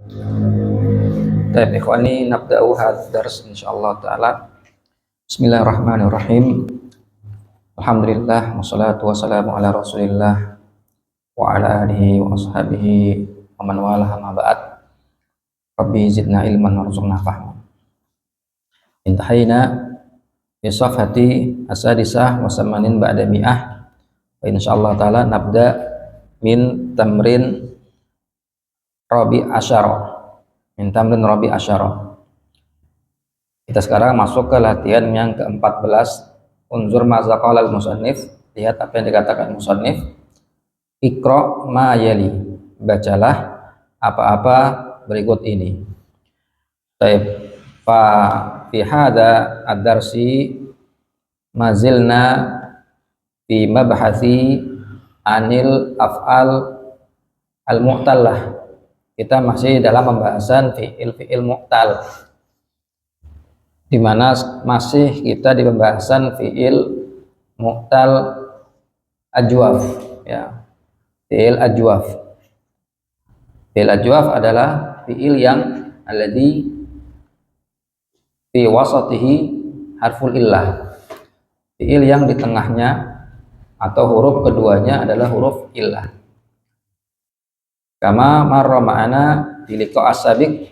Baik, ikhwani, nabda'u hadzal dars insyaallah taala. Bismillahirrahmanirrahim. Alhamdulillah wassalatu wassalamu ala Rasulillah wa ala alihi wa ashabihi wa man walaha ma ba'd. Rabbi zidna ilman warzuqna fahma. Intahayna fi safhati as-sadisah wa samanin ba'da mi'ah. Wa insyaallah taala nabda min tamrin rabi asyara. Min tamrin rabi asyara. Kita sekarang masuk ke latihan yang ke-14. Unzur maza qala al-musannif. Lihat apa yang dikatakan musannif. Iqra ma yali. Bacalah apa-apa berikut ini. Baik. Fa fi hadza ad-darsi mazilna fi mabhathi anil af'al al-mu'tallah. Kita masih dalam pembahasan fi'il mu'tal, di mana masih kita di pembahasan fi'il mu'tal ajwaf, ya. Fi'il ajwaf. Fi'il ajwaf adalah fi'il yang alladhi fi wasatihi harful illah. Fi'il yang di tengahnya atau huruf keduanya adalah huruf illah. Kama marra ma'ana di liqa as-sabiq,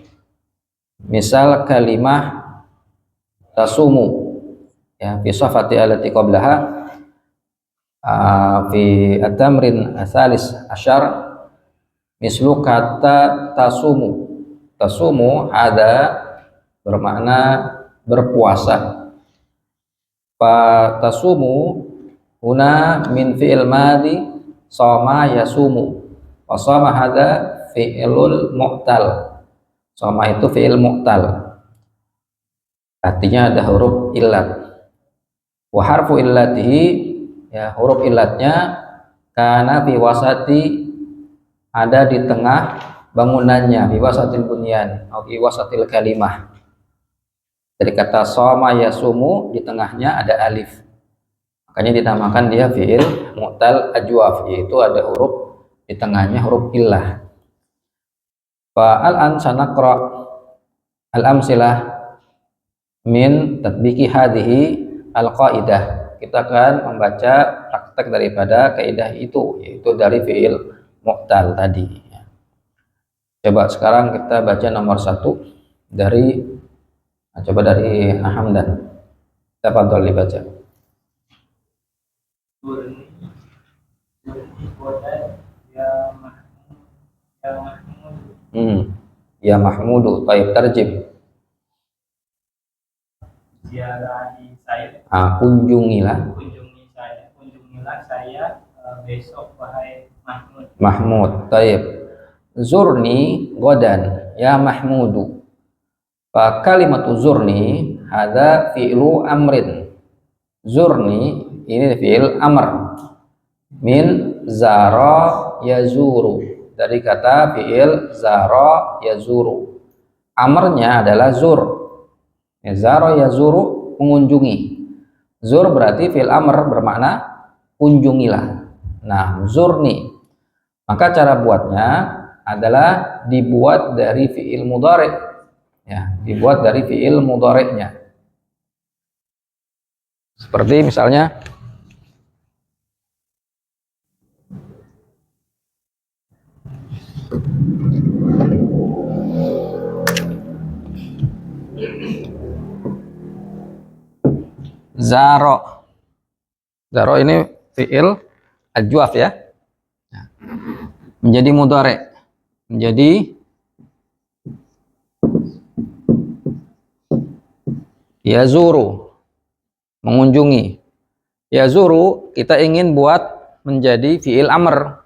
misal kalimah tasumu, ya, fi safati allati qablaha fi at-tamrin asalis asyar, mislu kata tasumu. Tasumu ada bermakna berpuasa. Fa tasumu huna min fi'il madhi shoma yasumu. Wasama hada fi'ilul mu'tal. Sama itu fi'il mu'tal. Artinya ada huruf illat. Wa harfu illatihi, ya, huruf illatnya kana fi wasati, ada di tengah bangunannya, fi wasatil bunyan atau fi wasatil kalimah. Dari kata sama yasumu di tengahnya ada alif. Makanya dinamakan dia fi'il mu'tal ajwaf, yaitu ada huruf di tengahnya huruf illah. Fa al-an sanaqra al-amsilah min tatbiki hadhihi al-qaidah. Kita akan membaca praktek daripada kaidah itu, yaitu dari fi'il mu'tal tadi. Coba sekarang kita baca nomor 1 dari Hamdan. Tafadhol dibaca. Ya Mahmudu, taib tarjim. Ziarahi saya. Kunjungilah saya besok, wahai Mahmud. Mahmud, taib. Zurni godan, ya Mahmudu. Fa kalimatu zurni hadza fi'lu amrin. Zurni ini fi'il amr. Min zara yazuru. Dari kata fi'il zara yazuru. Amarnya adalah zur. Ya, zara yazuru, mengunjungi. Zur berarti fi'il amr, bermakna kunjungilah. Nah, zurni. Maka cara buatnya adalah dibuat dari fi'il mudhari'. Ya, dibuat dari fi'il mudhari'nya. Seperti misalnya Zaro. Zaro ini fi'il ajwaf, ya. Menjadi mudhari'. Menjadi yazuru, mengunjungi. Yazuru kita ingin buat menjadi fi'il amr.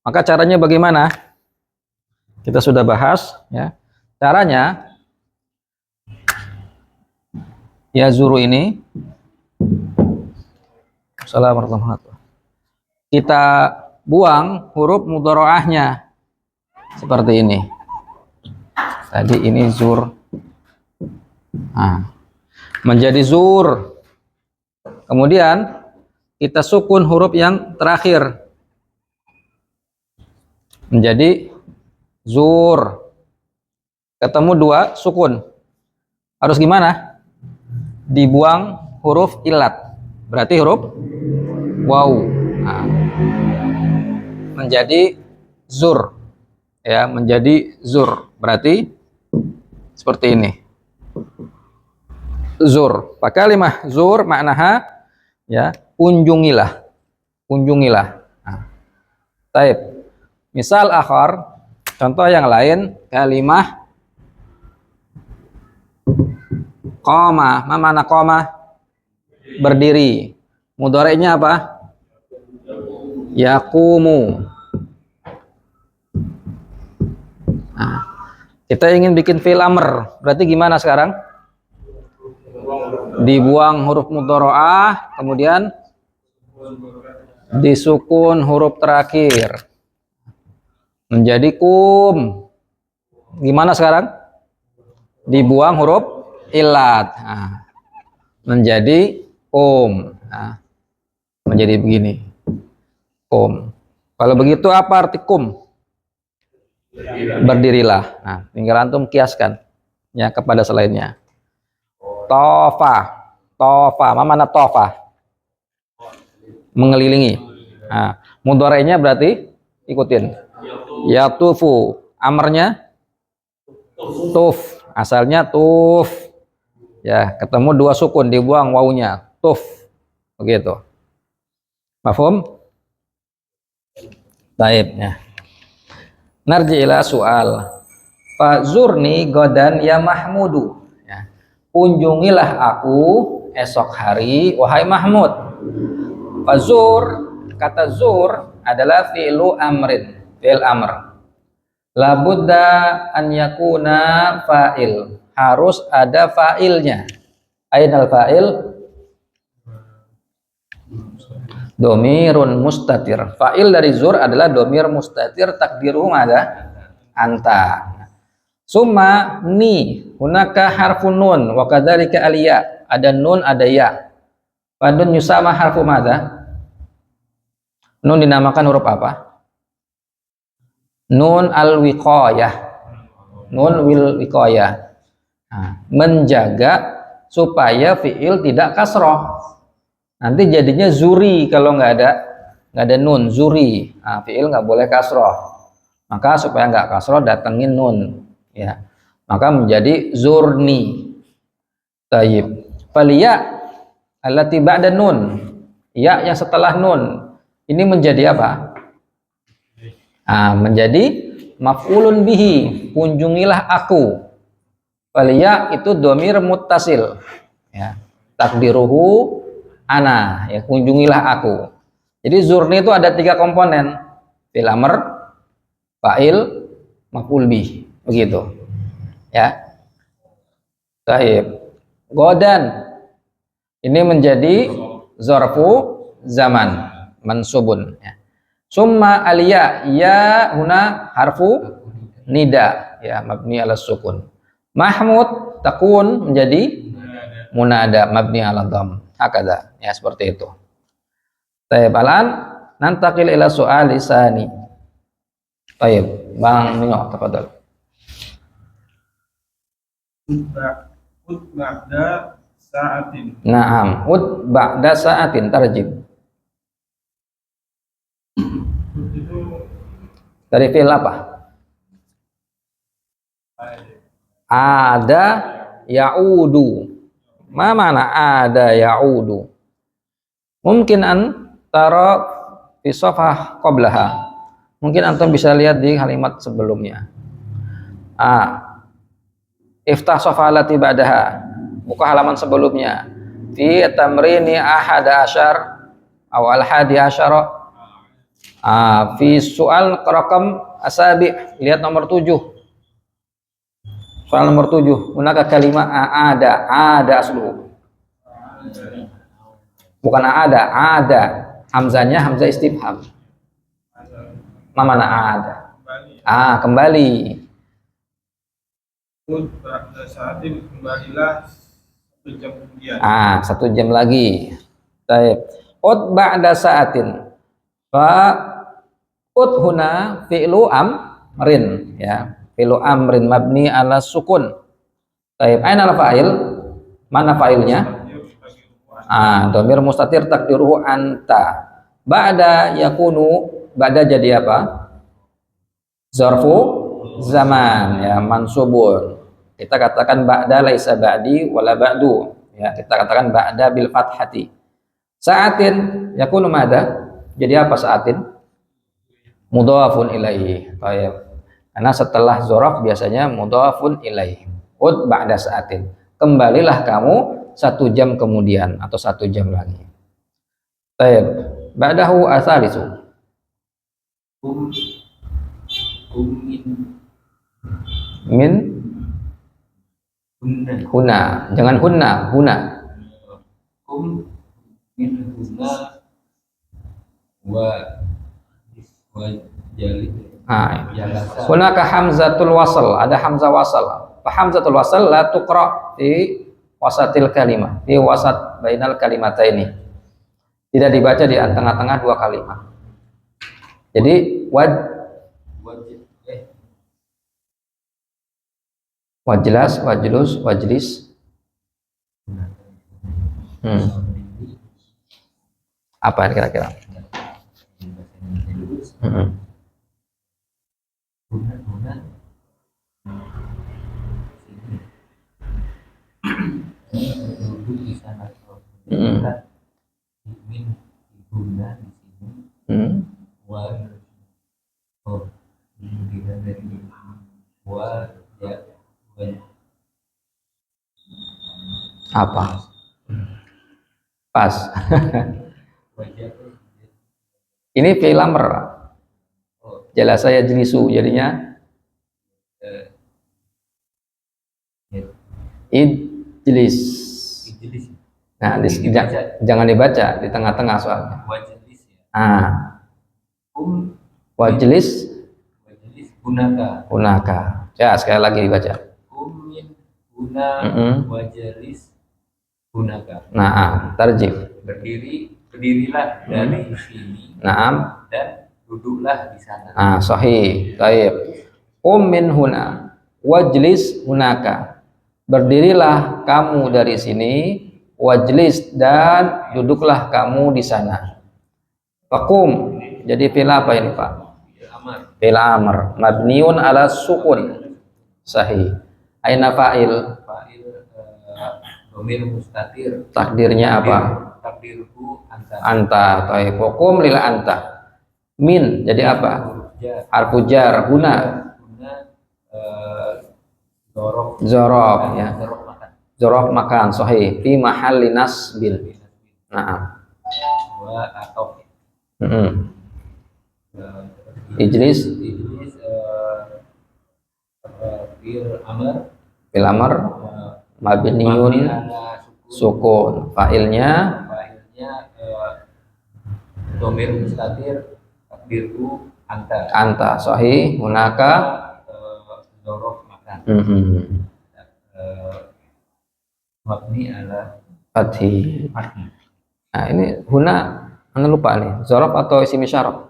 Maka caranya bagaimana? Kita sudah bahas, ya. Caranya yazuru ini, assalamualaikum warahmatullahi wabarakatuh, kita buang huruf mudhari'ahnya seperti ini. Tadi ini zur. Nah, menjadi zur. Kemudian kita sukun huruf yang terakhir menjadi zur. ketemu dua sukun. Harus gimana? Dibuang huruf ilat. Berarti huruf waw. Nah, menjadi zur. Ya, menjadi zur. Berarti seperti ini. Zur. Pakai kalimah zur maknaha ya, kunjungilah. Kunjungilah. Nah, taib. Misal akhar, contoh yang lain, kalimah qama. Mana qama? Berdiri. Mudhari'nya apa? Yaqumu. Nah, kita ingin bikin fi'il amr. Berarti gimana sekarang? Dibuang huruf mudhari'ah, kemudian disukun huruf terakhir. Menjadi kum. Gimana sekarang? Dibuang huruf ilat. Nah, menjadi kum. Nah, menjadi begini. Kum. Kalau begitu apa arti kum? Berdirilah. Nah, tinggal antum kiaskan ya kepada selainnya. Tofa. Tofa. Mana tofa? Mengelilingi. Nah, mudhari'nya berarti ikutin. Yatufu. Amarnya tuf. Asalnya tuf. Ya, ketemu dua sukun, dibuang wawunya. Tuf. Begitu. Mafhum? Baik ya. Narji ila soal. Fazurni godan ya Mahmudu. Ya. Kunjungilah aku esok hari, wahai Mahmud. Fazur, kata zur adalah fi'lu amrin, fi'il amr. Labudda an yakuna fa'il. Harus ada fa'ilnya. Ainal fa'il? Domirun mustatir. Fa'il dari zur adalah domir mustatir, takdiruhu ada anta. Summa ni hunaka harfun nun wa kadzalika aliya. Ada nun, ada ya. Padun yusama harfu madza? Nun dinamakan huruf apa? Nun al-wiqayah. Nun wil wiqayah. Nah, menjaga supaya fi'il tidak kasroh. Nanti jadinya zuri kalau nggak ada nun, zuri. Nah, fi'il nggak boleh kasroh. Maka supaya nggak kasroh datengin nun. Ya, maka menjadi zurni. Tayyib. Faliya allati ba'da nun. Ya yang setelah nun. Ini menjadi apa? Menjadi maf'ulun bihi, kunjungilah aku. Faliya itu domir muttasil. Ya. Takdiruhu ana, ya, kunjungilah aku. Jadi zurni itu ada 3 komponen. Fi'il amr, fa'il, maf'ul bih. Begitu. Ya. Baik. Godan. Ini menjadi zarfu zaman, mansubun, ya. Summa aliya, ya huna harfu nida, ya, mabni ala sukun. Mahmud takun menjadi munada, mabni ala dham. Hakada, ya, seperti itu. Tayyib, alan nantaqil ila soal lisani. Tayyib, Bang Minyo, tafadhal. Ud ba'da sa'atin. Naam, ud ba'da sa'atin, tarjib. Dari fi'il apa? Ada ya'udu. Ma mana ada ya'udu? Mungkin antara fi shafah qablaha. Mungkin antum bisa lihat di kalimat sebelumnya. Iftah shafah allati ba'daha. Buka halaman sebelumnya. Fi tamrini ahada asyar awal hadi asyara. Fi soal rakam asabi, lihat nomor 7. Soal nomor 7. Gunakan kalimat ada asluhu. Bukan ada. Hamzanya hamzah istifham. Mana ada? Kembali. Saatin, kembalilah 1 jam kemudian. 1 jam lagi. Baik. Ut ba'da saatin. Fa ut huna fi'lu amrin, ya. fi'lu amrin mabni ala sukun. Taib, aina al-fa'il? Mana fa'ilnya? Dhamir mustatir takdiruhu anta. Ba'da yakunu, ba'da jadi apa? Zarfu zaman, ya, mansubun. Kita katakan ba'da laisa ba'di wala ba'du, ya, kita katakan ba'da bil fathati. Sa'atin yakunu madza? Jadi apa sa'atin? Mudhafun ilaihi. Baik. Karena setelah dzaraf biasanya mudhafun ilaihi. Ud ba'da sa'atin. Kembalilah kamu 1 jam kemudian atau 1 jam lagi. Baik. Ba'dahu asalisu. Min huna, jangan hunna, huna. Min huna wa jalid. Hunaka hamzatul wasl, ada hamzah wasal. Fa hamzatul wasal la tuqra fi wasatil kalimah, fi wasat bainal kalimataini. Tidak dibaca di tengah-tengah 2 kalimat. Jadi wajlas, wajlus, wajlis. Apa kira-kira? Apa? Pas. Ini fi'il amr. Jalasa yajlisu, jadinya ijlis. Nah, jangan dibaca di tengah-tengah soalnya. Wajlis hunaka. Ya, sekali lagi dibaca. Wajlis hunaka. Nah, tarjih. Berdirilah dari sini. Naam. Dan duduklah di sana. Sahih. Baik. Min huna wajlis hunaka. Berdirilah kamu dari sini, wajlis, dan duduklah kamu di sana. Fakum, jadi fi'il apa ini, Pak? Fi'il amr mabniun ala sukun. Sahih. Aina fa'il? Dhamir mustatir. Takdirnya apa? Takdirku anta. Anta. Baik. Fakum lila anta. Min jadi apa? Harfu jar. Huna zorof, ya. Zorof makan. Sahih. Fi mahalli nasbin. Naam. Wa atau Ijlis fil amr mabniun sukun. Fa'ilnya dhamir mustatir takdirku anta. Anta. Sahih. Hunaka zorof makan. Mabni ala fathi. Nah, ini huna anda lupa nih, zorof atau isim isyarah?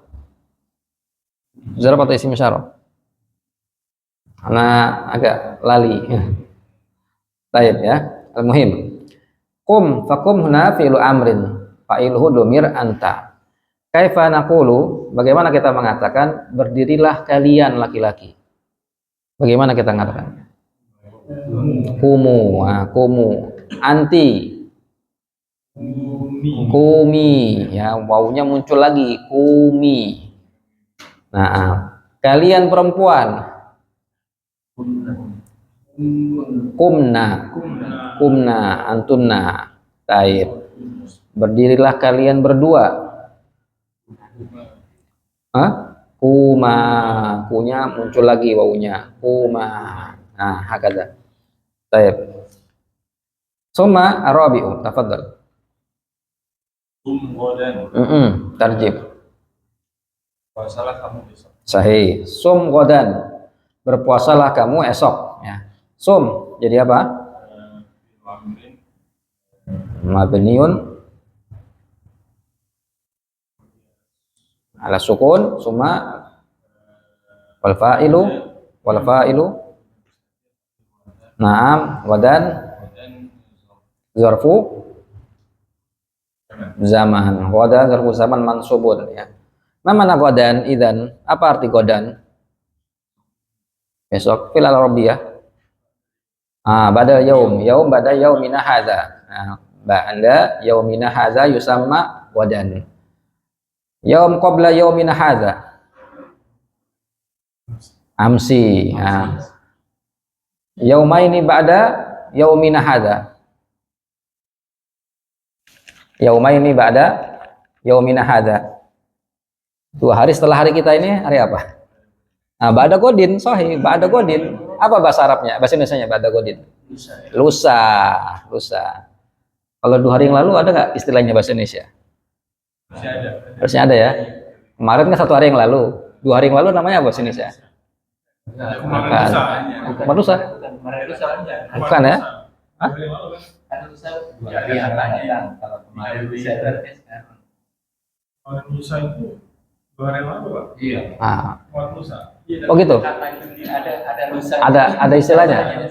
Zorof atau isim isyarah? Karena agak lali. Baik, ya. Al-muhim. Fakum huna fi'lu amrin, fa'iluhu domir anta. Kaifa naqulu, bagaimana kita mengatakan berdirilah kalian laki-laki? Bagaimana kita mengatakan? Kumu, kumu. Anti, kumi, ya, wawunya muncul lagi, kumi. Nah, kalian perempuan, kumna, antunna. Taib. Berdirilah kalian berdua. Kuma, kunya muncul lagi wawunya, kuma. Nah, hakada. Taib. Summa arabi'u, tafadhal. Tarjib. Puasalah kamu besok. Sahih. Sum godan. Berpuasalah kamu esok, ya. Sum jadi apa? Mabniun ala sukun, summa wal fa'ilu wal fa'ilu na'am wadan zarfu zaman. Godan zarfu zaman mansubun ya. Mana godan idan? Apa arti godan? Besok fil arabiyah. Bada yaum, yaum bada yaumina hadza. Ba'da yaumina hadza yusamma godan. Yaum qabla yaumina hadza. Amsi. Yaumaini ba'da yaumina hadza. Yaumaini ba'da yaumina hadza. 2 hari setelah hari kita ini hari apa? Ba'da godin, sahih. Ba'da godin. Apa bahasa Arabnya? Bahasa Indonesianya ba'da godin. Lusa. Lusa. Kalau 2 hari yang lalu ada nggak istilahnya bahasa Indonesia? Masih ada. Harusnya ada ya. Kemarin kan 1 hari yang lalu. 2 hari yang lalu namanya apa bahasa Indonesia? Bukan. Bukan lusa. Bukan ya? Hah? Kalau kemarin lusa berarti sekarang. Kalau lusa itu 2 hari yang lalu, Pak. Iya. Kalau lusa. Oh gitu. Ada lusa. Ada istilahnya.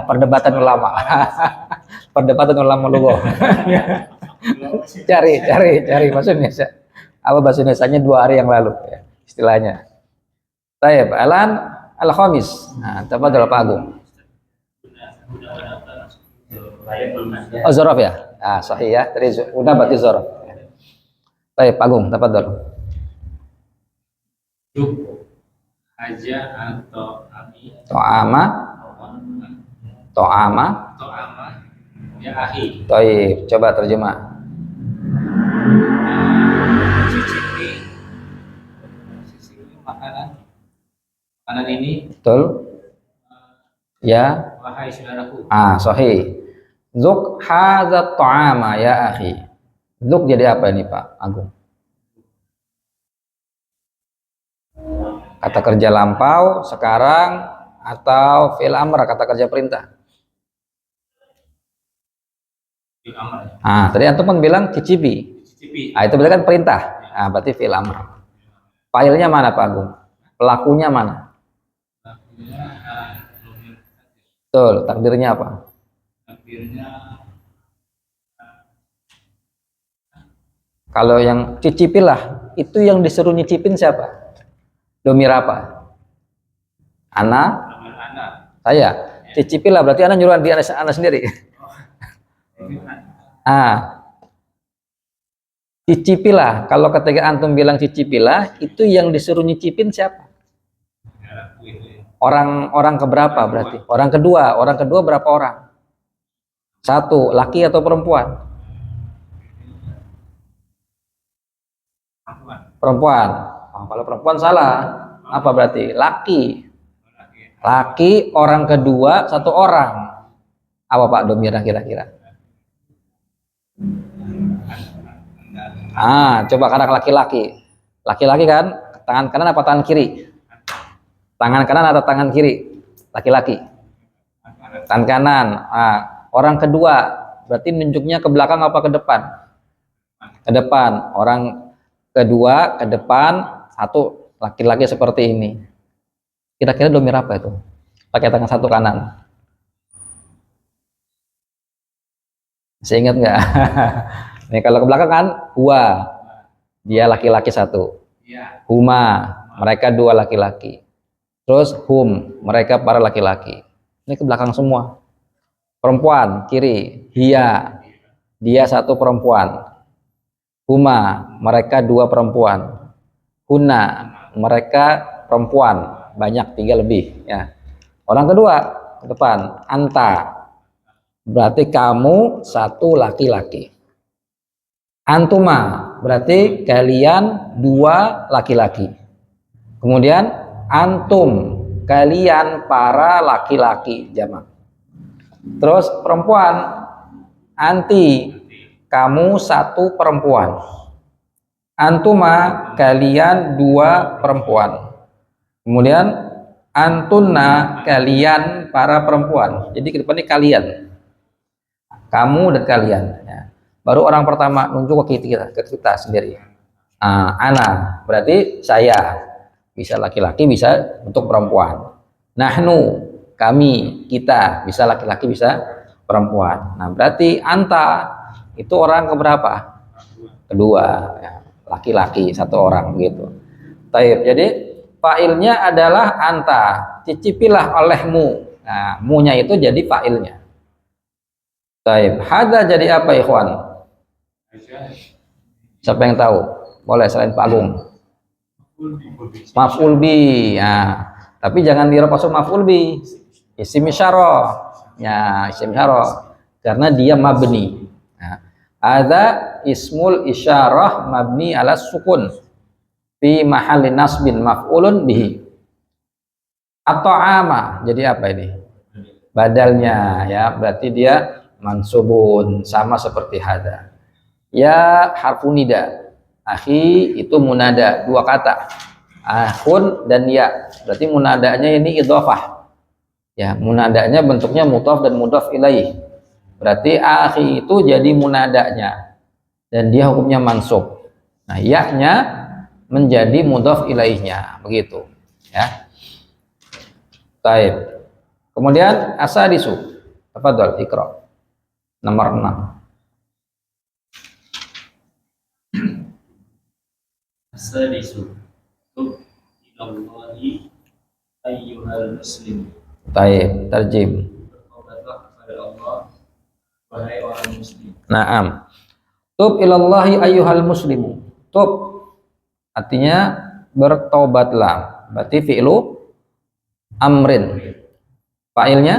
Perdebatan ulama. Perdebatan ulama lugo. cari bahasa Indonesia. Apa bahasa Indonesianya 2 hari yang lalu ya, istilahnya. Taib, alan al-khamis. Tafadhol Pak Agung. Oh, zorof ya? Sahih ya. Tadi udah berarti zorof. Taib, Pak Agung, tafadhol. Aja atau ami To'ama ya ahi Taib, coba terjemah. cicipi makanan ini Betul? Ya. wahai saudaraku. Sahih. Zuk hadza ta'ama ya akhi. Zuk jadi apa ini Pak Agung? Kata kerja lampau sekarang atau fi'il amr, kata kerja perintah? Tadi antum kan bilang cicipi. Itu berarti kan perintah. Berarti fi'il amr. Fa'ilnya mana Pak Agung? Pelakunya mana? Betul, takdirnya apa? Kalau yang cicipilah, itu yang disuruh nyicipin siapa? Domir apa? Ana? Saya. Cicipilah, berarti ana nyuruh di ana sendiri. Cicipilah. Kalau ketika antum bilang cicipilah, itu yang disuruh nyicipin siapa? Orang keberapa berarti? Orang kedua berapa orang? 1, laki atau perempuan? Perempuan. Kalau perempuan salah. Apa berarti? Laki. Laki, orang kedua, 1 orang. Apa Pak domirnya kira-kira? Coba karena laki-laki. Laki-laki kan tangan kanan apa tangan kiri? Tangan kanan atau tangan kiri? Laki-laki. Tangan kanan. Orang kedua berarti nunjuknya ke belakang apa ke depan? Ke depan. Orang kedua ke depan, 1 laki-laki seperti ini. Kira-kira domir apa itu? Pakai tangan 1 kanan. Masih ingat nggak? Nih kalau ke belakang kan huwa, dia laki-laki 1. Huma, mereka 2 laki-laki. Terus hum, mereka para laki-laki. Ini ke belakang semua. Perempuan kiri, hiya, dia 1 perempuan. Huma, mereka 2 perempuan. Huna, mereka perempuan, banyak 3 lebih ya. Orang kedua ke depan, anta, berarti kamu 1 laki-laki. Antuma, berarti kalian 2 laki-laki. Kemudian antum, kalian para laki-laki, jamak. Terus perempuan, anti, kamu 1 perempuan. Antuma, kalian 2 perempuan. Kemudian antunna, kalian para perempuan. Jadi ke depan ini kalian, kamu dan kalian ya. Baru orang pertama nunjuk ke kita sendiri. Ana berarti saya, bisa laki-laki bisa untuk perempuan. Nahnu, kami, kita, bisa laki-laki bisa perempuan. Nah, berarti anta itu orang keberapa? Kedua, ya, laki-laki satu orang begitu. Taib. Jadi fa'ilnya adalah anta, cicipilah olehmu. Nah, munya itu jadi fa'ilnya. Taib. Hada jadi apa, ikhwan? Siapa yang tahu? Boleh selain Pak Agung. Maf'ul bi. Ya. Tapi jangan dirapasuk maf'ul bi. Isim isyarah. Ya, isim isyarah. Karena dia mabni. Nah, ada ismul isyarah mabni ala sukun fi mahalli nasbin maf'ulun bihi. At-ta'ama. Jadi apa ini? Badalnya, ya. Berarti dia mansubun, sama seperti hada. Ya harfu nida. Akhi itu munada, dua kata. Akhun dan ya. Berarti munadanya ini idhofah. Ya, munadanya bentuknya mudhaf dan mudhaf ilaih. Berarti akhi itu jadi munadanya dan dia hukumnya mansub. Nah, ya-nya menjadi mudhaf ilaihnya, begitu. Ya. Baik. Kemudian asadisu. Tafadhol Iqra. Nomor 6. Asadisu. Tub ilallahi ayyuhal muslim. Baik, tarjim. Bertobatlah kepada Allah, wahai orang muslim. Naam. Tub ilallahi ayyuhal muslimu. Tub artinya bertobatlah. Berarti fi'lu amrin. Fa'ilnya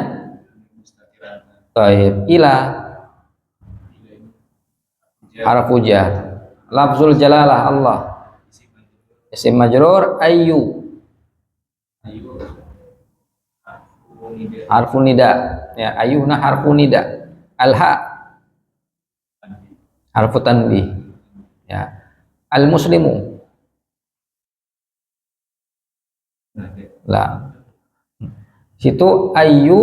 taib. Ila harfu jar. Lafzul jalalah Allah. Isim majrur ayyu. Harfu nida. Ya, ayyuna harfu nida. Alha harfu tanbih. Ya. Al muslimu. Lah. Situ ayyu,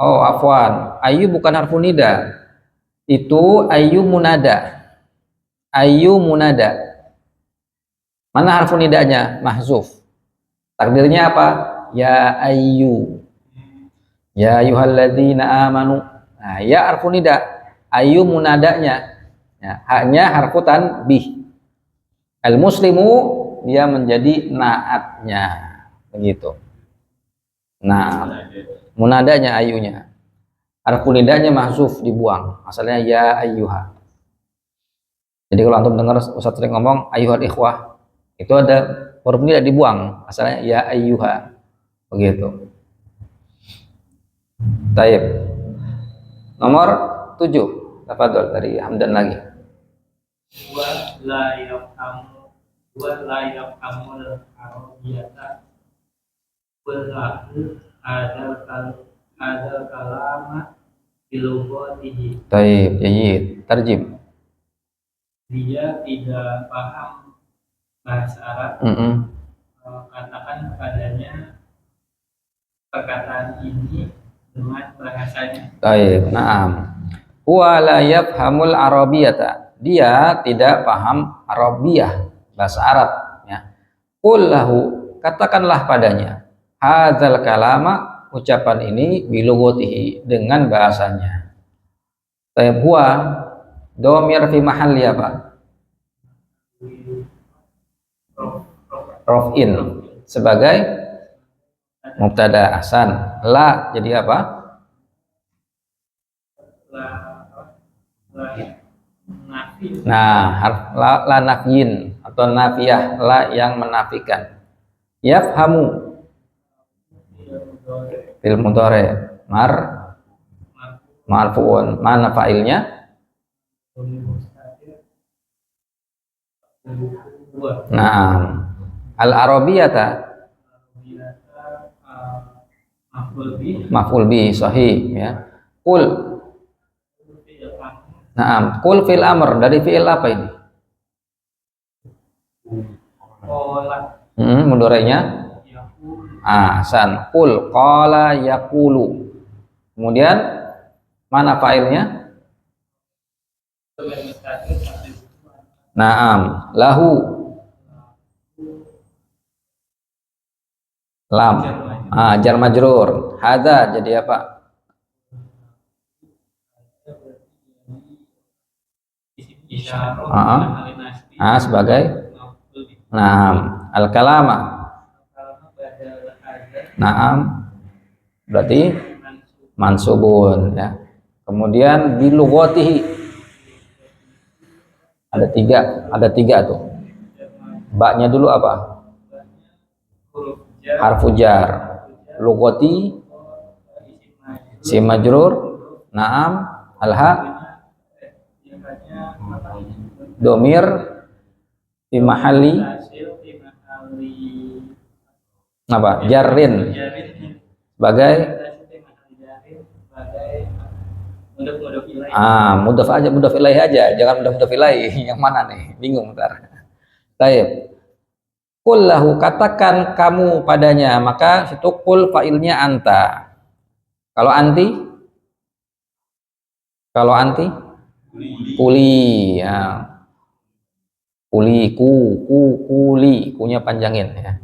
oh afwan, ayyu bukan harfu nida, itu ayyu munada. Ayyu munada. Mana harfu nidanya? Mahzuf. Takdirnya apa? Ya ayyu, ya ayyuhalladzina amanu. Nah, ya harfu nida, ayyu munadanya, ya, hanya harfu tanbih. Al muslimu dia menjadi naatnya, begitu. Nah, munadanya ayunya. Harfu nidanya mahzuf, dibuang. Asalnya ya ayyuha. Jadi kalau antum dengar Ustaz sering ngomong ayyuhal ikhwah, itu ada huruf nida dibuang. Asalnya ya ayyuha. Begitu. Taib. Nomor 7. Tafadhol dari Hamdan lagi. Wa la yafhamul arabiyata berlaku ada kalama bilughatihi. Taib, jayyid. Tarjim. Dia tidak paham bahasa Arab. Katakan kepadanya perkataan ini dengan bahasanya. Taib, na'am. Huwa la yafhamul arabiyata. Dia tidak paham Arabiyah, bahasa Arab, ya. Qul lahu, katakanlah padanya, hadzal kalama, ucapan ini bilughatihi, dengan bahasanya. Taib, huwa dhamir fi mahalli apa? Raf'in, sebagai mubtada. Ahsan. La jadi apa? Nah, la nafyin atau nafiyah, la yang menafikan. Yafhamu fil mudhari marfu'un. Mana fa'ilnya? Nah, al arabiyata maf'ul bi sahih, ya. Qul. Naam, qul fil amr, dari fi'il apa ini? Mudhari'nya? Ahsan. Qul qala yaqulu. Kemudian mana fa'ilnya? Naam, lahu. Lam. Jar majrur. Hadza jadi apa? Sebagai naam. Al-kalama. Naam. Berarti mansubun ya. Kemudian bilughatihi. Ada tiga tuh. Baknya dulu apa? Harfu jar. Lughati, si majrur, naam, alha, domir, fi mahalli apa? Jarrin sebagai mudhaf ilaih aja, jangan mudhaf ilaih. Yang mana nih? Bingung ntar. Baik. Qul lahu, katakan kamu padanya, maka situ qul fa'ilnya anta. Kalau anti kuli ya. Kuli, kunya panjangin ya.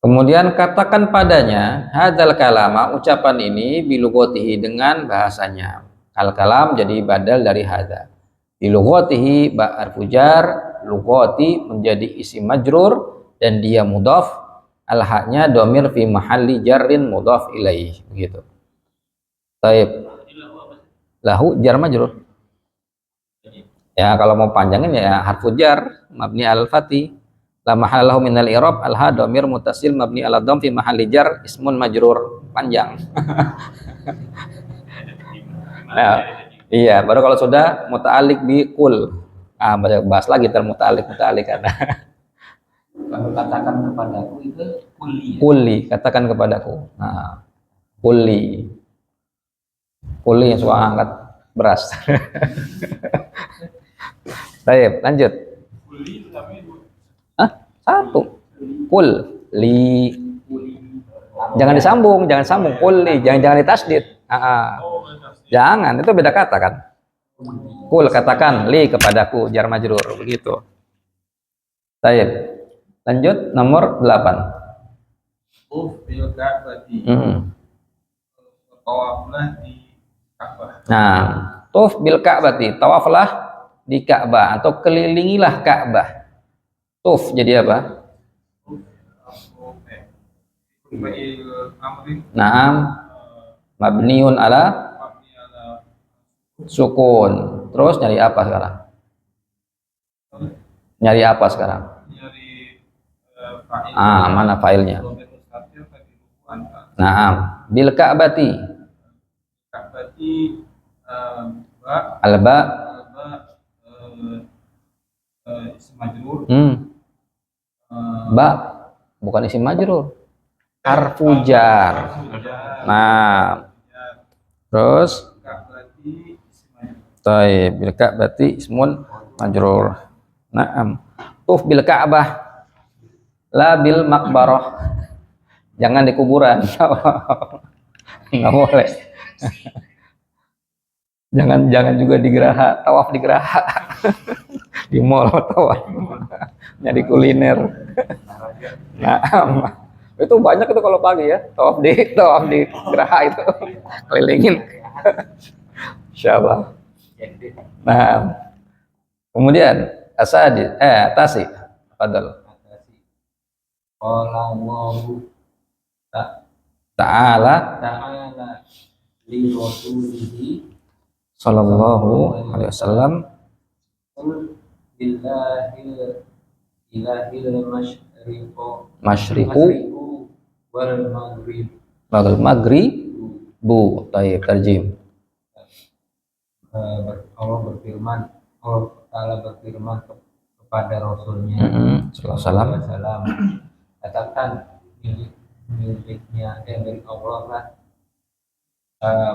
Kemudian katakan padanya hadzal kalama, ucapan ini bilughatihi, dengan bahasanya. Al kalam jadi badal dari hadza. Bilughatihi ba harfu jar, lughati menjadi isim majrur dan dia mudhaf, al-haknya domir fi mahalli jarrin mudhaf ilaih, begitu. Taib. Lahu jar majrur. Ya kalau mau panjangin ya harfu jar mabni al-fati, la mahallahu min al-i'rab, al-ha domir mutasil mabni ala dham fi mahalli jar ismun majrur, panjang. Nah, iya, baru kalau sudah muta'alliq bi qul. Bahas lagi muta'alliq karena Kalau katakan kepadaku itu kuli, katakan kepadaku. Nah, kuli yang suka angkat beras. Baik, lanjut. Satu. Kul li. Jangan disambung. Kul li, jangan ditasdid. Jangan, itu beda kata kan. Kul, katakan li kepadaku, jar majrur, begitu. Baik. Lanjut nomor 8. Bil Ka'bati. Tawaflah di Ka'bah. Nah, tuf bil Ka'bati, tawaflah di Ka'bah atau kelilingilah Ka'bah. Tuf jadi apa? Naam, mabniun ala sukun. Terus nyari apa sekarang? Mana filenya? Naam, bil Ka'bati. Alba isim majrur. Ba bukan isim majrur. Harfu jar. Nah. Terus Taib, bil Ka'bati ismun majrur. Naam. Tuf bil Ka'bah. La bil maqbarah. Jangan di kuburan. Nggak boleh. Jangan juga di geraha, tawaf di geraha. Di mall tawaf. Nyari kuliner. Nah, itu banyak itu kalau pagi ya, tawaf di geraha itu. Kelilingin. Insyaallah. Nah, kemudian tasi. Fadal. Qala Allahu Ta'ala li rasulihi sallallahu alaihi wasallam ilahil masyriqu wal maghrib bu tayyib tarjim. Allah Ta'ala berfirman kepada Rasulnya sallallahu alaihi wasallam, katakan miliknya milik Allah lah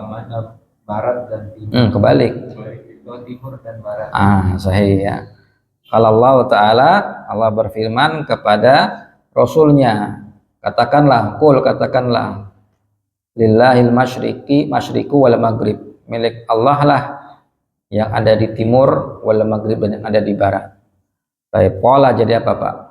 mana barat dan timur. Kebalik. Timur dan barat. Sahih ya. Kalau Allah Ta'ala, Allah berfirman kepada Rasulnya, katakanlah lillahil masyriqu wal maghrib, milik Allah lah yang ada di timur, wal maghrib dan yang ada di barat. Baik, pola jadi apa Pak?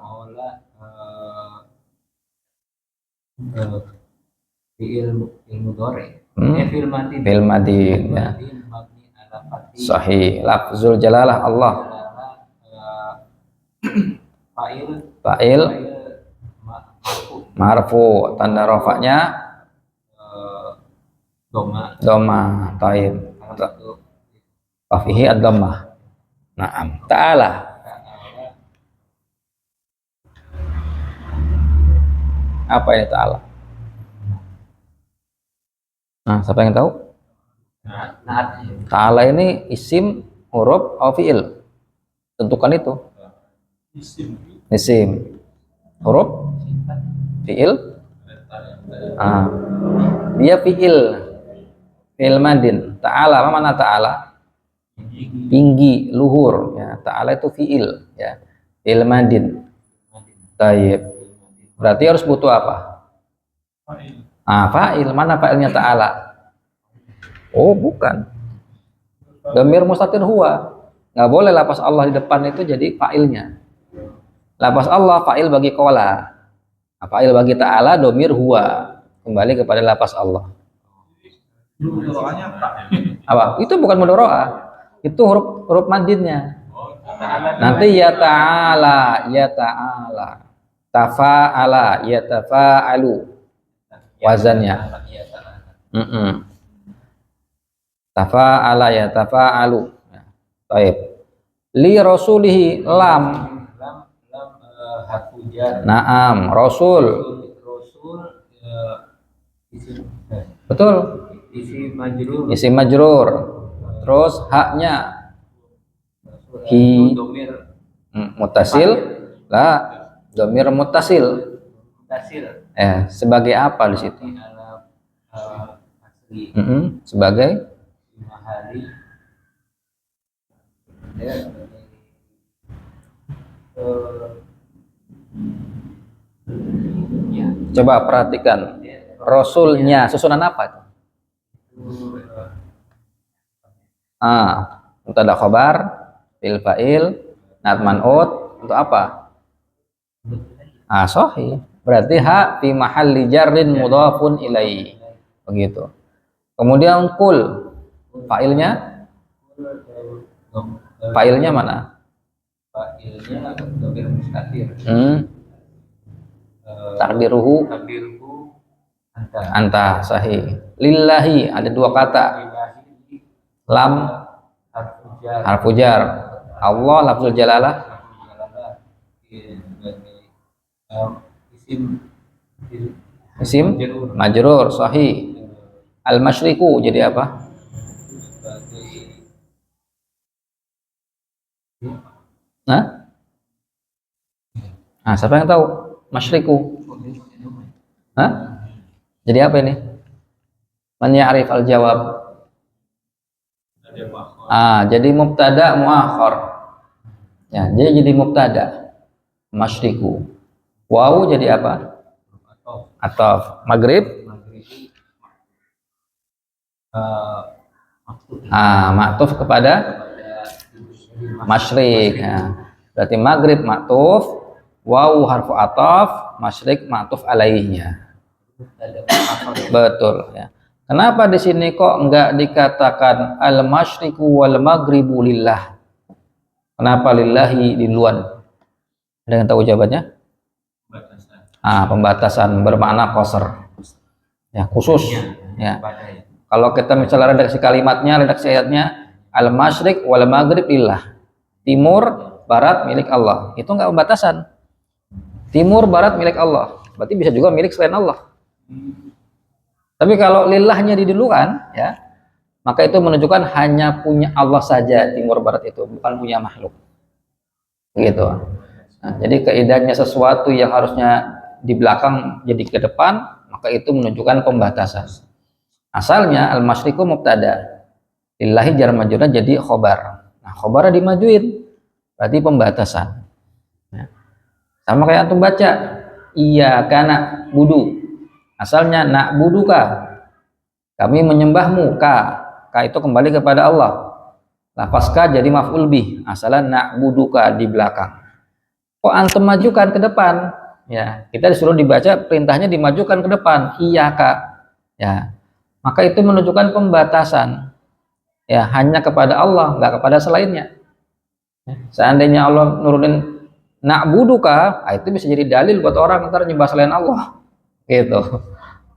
fi'il mudhari. Hmm? Fi'il madhi. Fil madin ya. Mabni ala fathi. Sahih. Lafzul jalalah Allah. Fa'il Fa'il marfu. marfu, tanda rafa'nya Doma. dhamma. Taib. Kalau itu Wafihi ad-dhammah. Naam. Ta'ala. Apa ini ta'ala? Nah, siapa yang tahu? naat. Ta'ala ini isim, huruf, atau fi'il? Tentukan itu. Isim. Isim. Huruf, fi'il. Ah. Dia fi'il. Fi'il madin. Ta'ala, apa mana ta'ala? Tinggi, luhur. Ya, ta'ala itu fi'il. Ya. Fi'il madin. Taib. Berarti harus butuh apa? Fa'il. Fa'il. Mana fa'ilnya ta'ala? Oh, bukan. Dhamir mustatir huwa. Nggak boleh lapas Allah di depan itu jadi fa'ilnya. Lapas Allah fa'il bagi qala. Fa'il bagi ta'ala dhamir huwa. Kembali kepada lapas Allah. Doanya tak. Apa? Itu bukan mudharaah. Itu huruf madinnya. Nanti ya ta'ala, ya ta'ala. Tafa'ala, ya tafa'alu. Wazannya. Tafa'ala, ya tafa'alu. Baik. Li rasulihi lam. Harfu jar. Naam, rasul. Rasul isim Betul. isim majrur. Isim majrur. Terus haknya hi Domir mutasil. Lah, dhamir mutasil. tasir Sebagai apa di situ? ala asli Sebagai mahali ya ya coba perhatikan rasulnya susunan apa itu? Mubtada khabar, fil fa'il, na'at man'ut untuk apa? Sahih. Berarti ha fi mahalli jarrin mudhafun ilaihi. Begitu. Kemudian kul fa'ilnya mana? fa'ilnya domir mustatir Takdiruhu takdirku anta sahih. Lillahi ada dua kata. Lam harfu jar. Allah lafzul jalalah isim majrur sahih. Al masyriku jadi apa? Siapa yang tahu? Masyriku. Jadi apa ini? Man ya'rif al jawab. Jadi mubtada muakhar. Ya, dia jadi mubtada. Masyriku. Wawu jadi apa? Ataf. Maghrib. Ma'tuf kepada masyrik. Berarti maghrib ma'tuf, wawu harfu ataf, masyrik ma'tuf alaihnya. Betul ya. Kenapa di sini kok enggak dikatakan al masyriku wal maghribu lillah? Kenapa lillahi di luar? Ada yang tahu jawabannya? Pembatasan bermakna qasr. Ya, khusus ya. Kalau kita misalnya redaksi kalimatnya, redaksi ayatnya al masyrik wal maghrib lillah. Timur, barat milik Allah. Itu enggak pembatasan. Timur, barat milik Allah. Berarti bisa juga milik selain Allah. Tapi kalau lillahnya didulukan, ya, maka itu menunjukkan hanya punya Allah saja timur barat itu, bukan punya makhluk. Begitu. Nah, jadi kaidahnya sesuatu yang harusnya di belakang jadi ke depan, maka itu menunjukkan pembatasan. Asalnya al-masyriku mubtada, lillahi jar majrurnya jadi khobar. Nah, khobarnya dimajuin, berarti pembatasan. Ya. Sama kayak antum baca, iya kana budu. Asalnya na'buduka, kami menyembahmu. Ka itu kembali kepada Allah. Lafaz ka jadi maf'ul bih. Asalnya na'buduka di belakang. Kok antum majukan ke depan? Ya, kita disuruh dibaca perintahnya dimajukan ke depan. Iya ka. Ya, maka itu menunjukkan pembatasan. Ya, hanya kepada Allah, nggak kepada selainnya. Seandainya Allah nurunin na'buduka, itu bisa jadi dalil buat orang ntar nyembah selain Allah, gitu.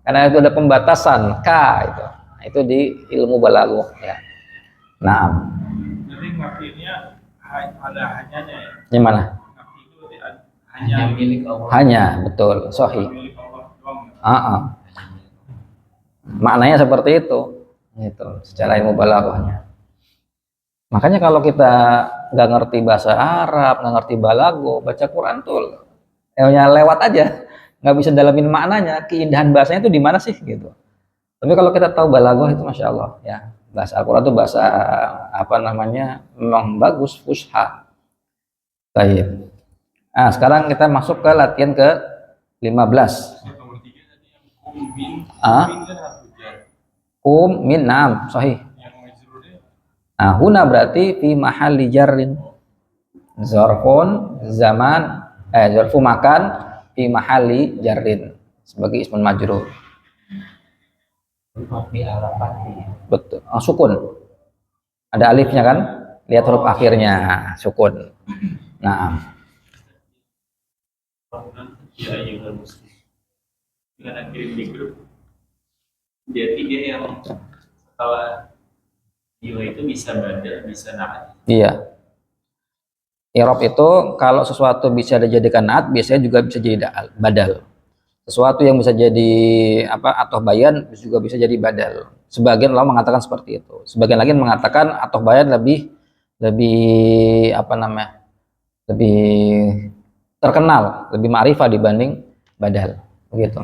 Karena itu ada pembatasan itu. Nah, itu di ilmu balaghah ya. Nah, Jadi ngakinya ada hanyanya ya. gimana? Ngaki itu Hanya hanya milik Allah. Hanya, betul, sahih. milik Allah doang. Maknanya seperti itu, gitu, secara ilmu balaghahnya. Makanya kalau kita nggak ngerti bahasa Arab, nggak ngerti balaghah, baca Quran tuh ya lewat aja, nggak bisa dalamin maknanya, keindahan bahasanya itu di mana sih gitu. Tapi kalau kita tahu balaghah itu masya Allah ya, bahasa Al-Quran itu bahasa apa namanya memang bagus, fusha. Baik. Nah, sekarang kita masuk ke latihan ke 15. Nomor 3 tadi yang kumbin, Ah? kumbin kan harus hujan. Kum min nam sahih. Yang majrurnya Nah, huna berarti fi mahalli jarrin. Zarfun zaman zarfu makan fi mahalli jarrin sebagai ismun majrur. Di harapan. Betul. Sukun. Ada alifnya kan? Lihat huruf akhirnya, sukun. Nah, Ya, juga muslim. Dengan kirim di grup. Dia 3 yang setelah jiwa itu bisa badal, bisa naat. iya. I'rab itu kalau sesuatu bisa dijadikan naat, biasanya juga bisa jadi badal. Sesuatu yang bisa jadi atau bayan juga bisa jadi badal. Sebagian ulama mengatakan seperti itu. Sebagian lagi mengatakan atau bayan lebih lebih terkenal, lebih ma'rifah dibanding badal, begitu.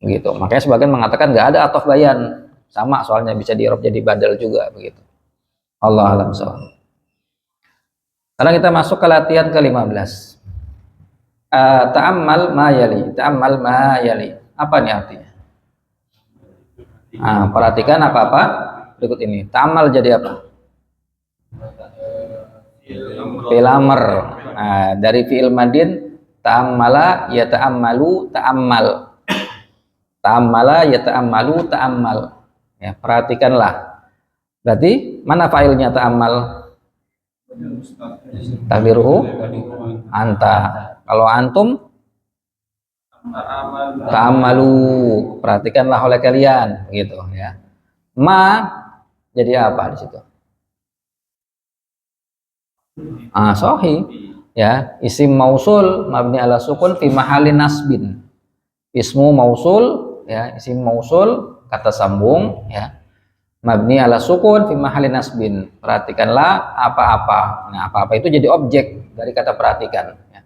Begitu. Makanya sebagian mengatakan nggak ada atau bayan, sama soalnya bisa di-i'rab jadi badal juga, begitu. Allah alam shawab. Sekarang kita masuk ke latihan ke-15. Ta'ammal ma yali. Ta'ammal ma yali. Apa nih artinya? Perhatikan apa-apa berikut ini. Ta'ammal jadi apa? Fi'il amr. Dari fi'il madin ta'ammala ya ta'ammalu ta'ammal. Ta'ammala ya ta'ammalu ta'ammal. Ya, perhatikanlah. Berarti mana fa'ilnya ta'ammal? Takdiruhu anta. Kalau antum ta'ammalu, perhatikanlah oleh kalian, gitu ya. Ma jadi apa di situ? Sahih ya, isim mausul mabni ala sukun fi mahalli nasbin. Ismu mausul ya, isim mausul kata sambung ya, mabni ala sukun fi mahalli nasbin. Perhatikanlah apa-apa. Nah, apa-apa itu jadi objek dari kata perhatikan ya.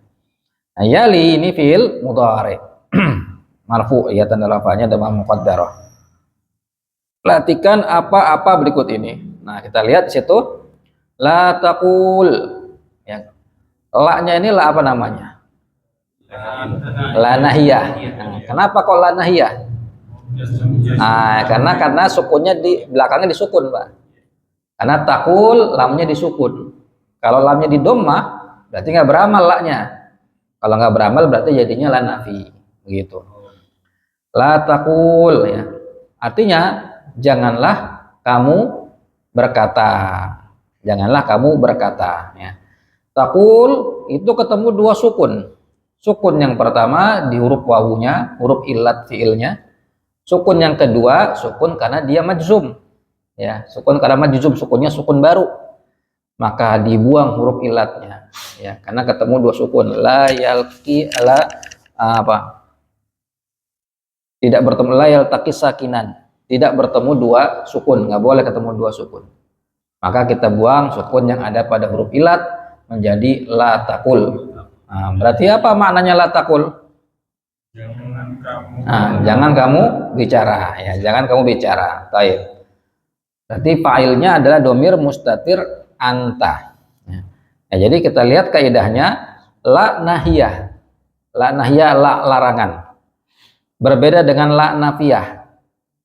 Nah, yali ini fi'il mudhari marfu ya, tanda rafa'nya dhamma muqaddarah. Perhatikan apa-apa berikut ini. Nah, kita lihat di situ la taqul ya. La-nya ini la apa namanya? La nahiyah. Nah, kenapa kok la nahiyah? Karena sukunnya di belakangnya disukun, Pak. Karena taqul lamnya disukun. Kalau lamnya di dhammah berarti nggak beramal la-nya. Kalau nggak beramal berarti jadinya la nafi, begitu. La taqul ya. Artinya janganlah kamu berkata. Janganlah kamu berkata ya. Taqul itu ketemu dua sukun. Sukun yang pertama di huruf wawunya, huruf illat fiilnya. Sukun yang kedua, sukun karena dia majzum. Ya, sukun karena majzum, sukunnya sukun baru. Maka dibuang huruf illatnya ya, karena ketemu dua sukun. La yalqi ala tidak bertemu, la yaltaqi sakinan. Tidak bertemu dua sukun, nggak boleh ketemu dua sukun. Maka kita buang sukun yang ada pada huruf illat menjadi la taqul. Berarti apa maknanya la taqul? Jangan kamu bicara ya, jangan kamu bicara. Baik. Berarti fa'ilnya adalah domir mustatir anta. Ya, jadi kita lihat kaidahnya la nahiyah. La nahiyah la larangan. Berbeda dengan la nafiyah.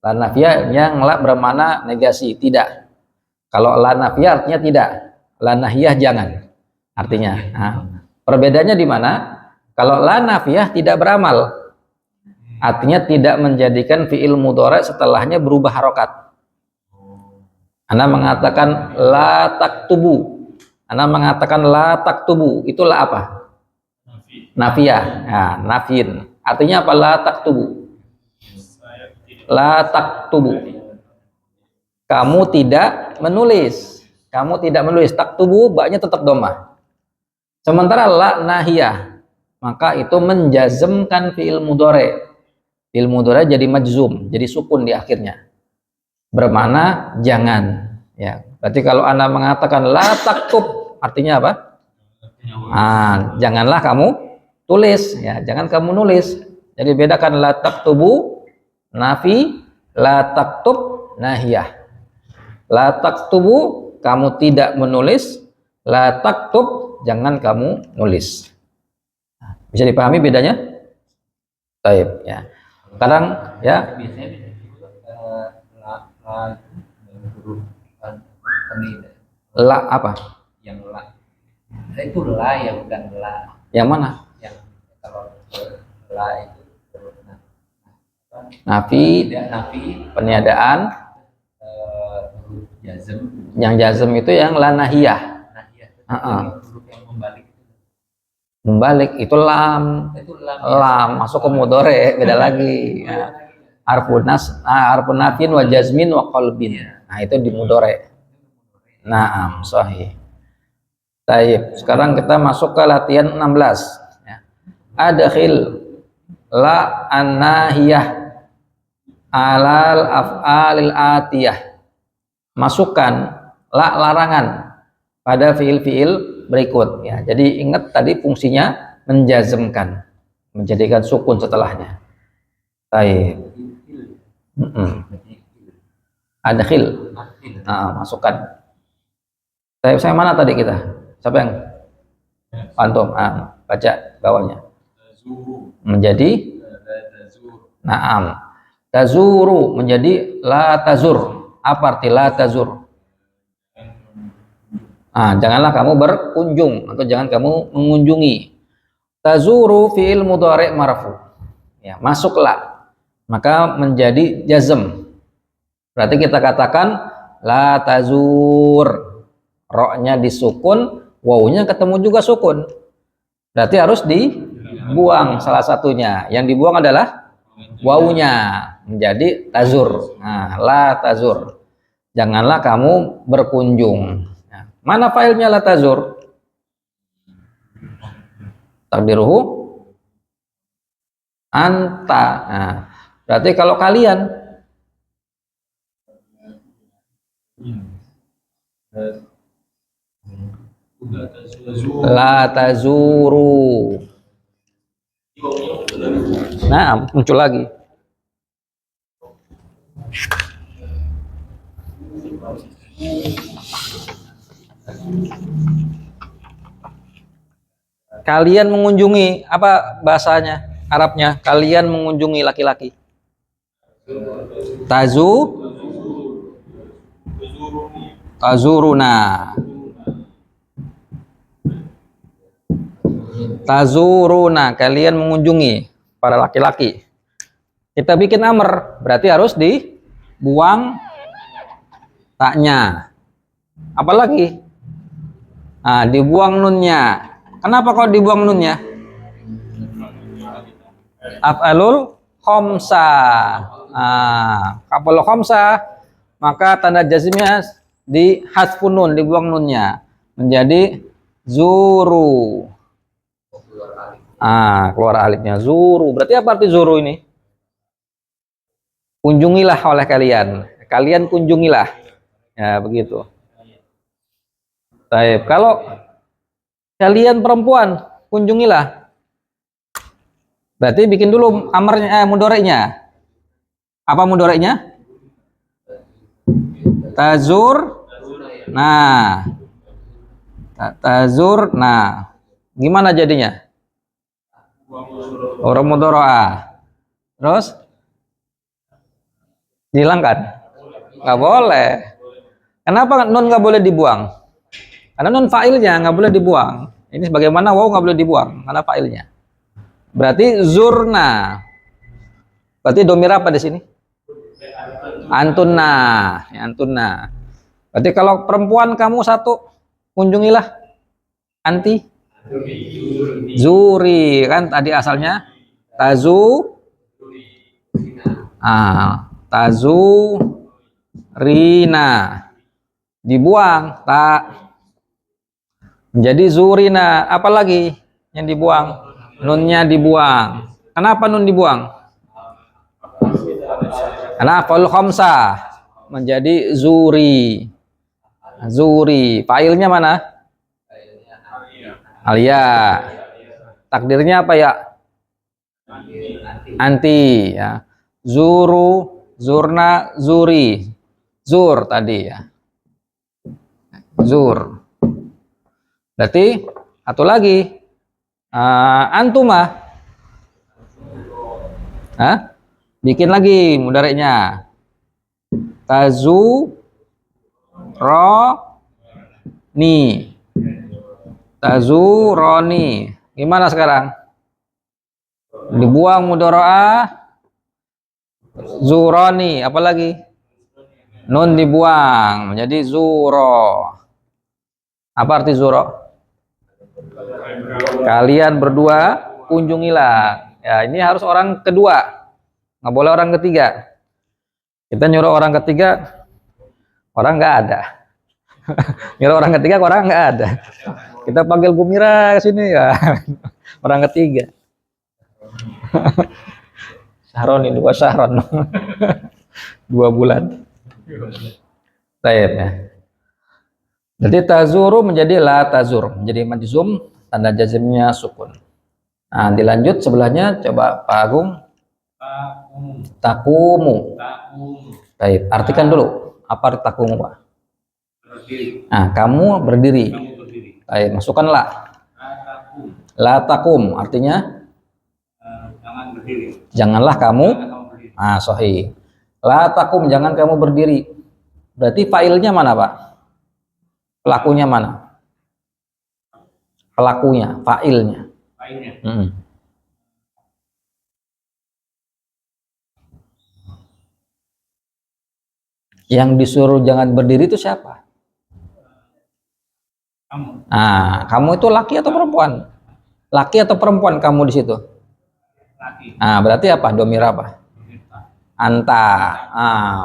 La nafiyah yang la bermakna negasi, tidak. Kalau la nafiyah artinya tidak. La nahiyah jangan. Artinya. Perbedaannya di mana? Kalau la nafiyah tidak beramal. Artinya tidak menjadikan fi'il mudhari setelahnya berubah harokat. Anda mengatakan la taktubu. Anda mengatakan la taktubu. Itulah apa? Nafiyah. Nah, nafin. Artinya apa? La taktubu. La taktubu. Kamu tidak menulis. Kamu tidak menulis. Taktubu baknya tetap domah. Sementara la nahiyah, maka itu menjazmkan fi'il mudhari. Fi'il mudhari jadi majzum, jadi sukun di akhirnya. Bermakna jangan. Ya, berarti kalau Anda mengatakan la taktub, artinya apa? Janganlah kamu tulis, ya, jangan kamu nulis. Jadi bedakan la taktubu nafi, la taktub nahiyah. La taktubu kamu tidak menulis, la taktub jangan kamu nulis. Bisa dipahami bedanya? Baik, ya. Sekarang ya. Biasanya huruf La apa? yang la. Itu la ya, bukan la. Yang mana? Yang kalau la itu huruf Nafi, tidak nafi, peniadaan. huruf jazm. Yang jazm itu yang la nahiyah. Huruf yang membalik itu. Membalik itu lam. Itu lam. Lam masuk ke mudhari, beda lagi. Ya. Harfun nafin wa jazmin wa qalbin. Nah, itu di mudhari. Naam, sahih. Baik, sekarang kita masuk ke latihan 16. Ya. Adkhil la an-nahiyah alal af'alil atiyah. Masukkan la larangan pada fiil-fiil berikut. Ya, jadi ingat tadi fungsinya menjazmkan, menjadikan sukun setelahnya. Baik. Adkhil. Nah, masukkan. Saya mana tadi kita? Siapa yang? Antum. Baca bawahnya. Menjadi naam. Tazuru menjadi la tazur. Apa arti la tazur? Janganlah kamu berkunjung atau jangan kamu mengunjungi. Tazuru fi'il mudhari' marfu. Ya, masuklah. Maka menjadi jazm. Berarti kita katakan la tazur. Ro-nya disukun, wawunya ketemu juga sukun. Berarti harus dibuang salah satunya. Yang dibuang adalah wawunya menjadi tazur. Nah, la tazur. Janganlah kamu berkunjung. Nah, mana failnya la tazur? Takdiruhu anta. Nah, berarti kalau kalian la tazuru. Nah, muncul lagi. Kalian mengunjungi, apa bahasanya Arabnya? Kalian mengunjungi laki-laki. Tazuruna. Tazuruna, kalian mengunjungi para laki-laki. Kita bikin amr, berarti harus dibuang taknya. Apalagi? Dibuang nunnya. Kenapa kok dibuang nunnya? Af'alul khamsa. Kapal khamsa, maka tanda jazmnya di hasfun nun, dibuang nunnya menjadi zuru. Keluar alifnya, zuru. Berarti apa arti zuru ini? Kunjungilah oleh kalian. Kalian kunjungilah. Ya, begitu. Baik, kalau kalian perempuan, kunjungilah. Berarti bikin dulu amarnya, mudhari'nya. Apa mudhari'nya? Tazur. Nah. Tazur. Nah. Gimana jadinya? Huruf mudhari'ah. Terus dihilangkan? Nggak boleh. Kenapa nun nggak boleh dibuang? Karena nun fa'ilnya nggak boleh dibuang. Ini sebagaimana waw nggak boleh dibuang karena fa'ilnya. Berarti zurna. Berarti domir apa di sini? Antunna, ya, antunna. Berarti kalau perempuan kamu satu, kunjungilah. Anti, zuri, kan tadi asalnya tazu rina, dibuang tak menjadi zurina. Apalagi yang dibuang? Nunnya dibuang. Kenapa nun dibuang? Karena fa'il khamsah menjadi zuri. Fa'ilnya mana? Alia. Takdirnya apa ya? Anti, ya. Zuru, zurna, zuri. Zur tadi ya. Zur. Berarti satu lagi. Antuma. Hah? Bikin lagi mudareknya. Tazu roni. Tazu roni. Gimana sekarang? Dibuang mudharaah zuroni. Apalagi? Nun dibuang menjadi zuro. Apa arti zuro? Kalian berdua kunjungilah. Ya, ini harus orang kedua, nggak boleh orang ketiga. Kita nyuruh orang ketiga, orang nggak ada. Nyuruh orang ketiga, orang nggak ada. Kita panggil Gumira ke sini ya, orang ketiga. Sahron ini dua sahron, 2 bulan. Baik ya. Jadi tazuru menjadi la tazur, menjadi majzum, tanda jazmnya sukun. Nah, dilanjut sebelahnya, coba Pak Agung. Takumu. Baik, artikan dulu apa arti takumu, Pak? Nah, kamu berdiri. Baik, masukkanlah. La takum artinya Jangan berdiri. janganlah kamu. Sahih. La takum, jangan kamu berdiri. Berarti failnya mana, Pak? Pelakunya mana? Pelakunya, failnya. Yang disuruh jangan berdiri itu siapa? Kamu. Kamu itu laki atau perempuan? Laki atau perempuan kamu di situ? Laki. Berarti apa? Domir apa? Anta.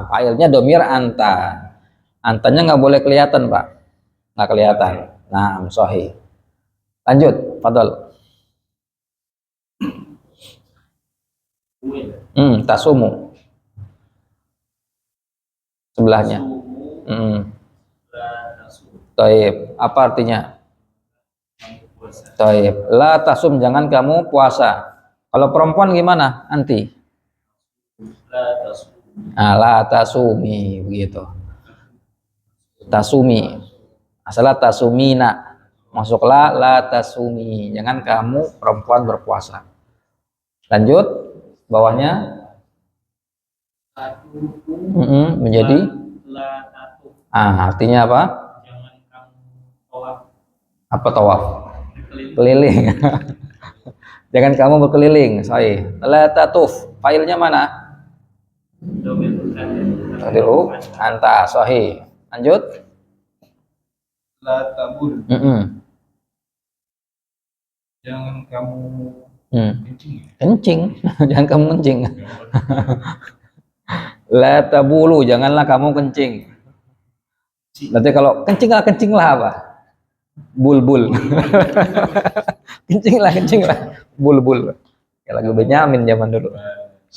Failnya domir anta. Antanya nggak boleh kelihatan, Pak. Nggak kelihatan. Nah, sahih. Lanjut, fadal. Tasumu. Sebelahnya. Taib. Apa artinya? Taib. La tasum, jangan kamu puasa. Kalau perempuan gimana? Anti. La tasumi, begitu. Tasumi. Asalah tasumina. Masuklah la tasumi. Jangan kamu perempuan berpuasa. Lanjut. Bawahnya. Menjadi. Artinya apa? Jangan kamu tawaf. Apa tawaf? Keliling. Jangan kamu berkeliling. Sahih. La tatuf. Failnya mana? Tadiru anta. Sahih. Lanjut. La tabul. Jangan kamu kencing. Kencing. Jangan kamu kencing. La tabulu, janganlah kamu kencing. Berarti kalau kencinglah apa? Bulbul. kencinglah. Bulbul. Ya lagu Benyamin zaman dulu.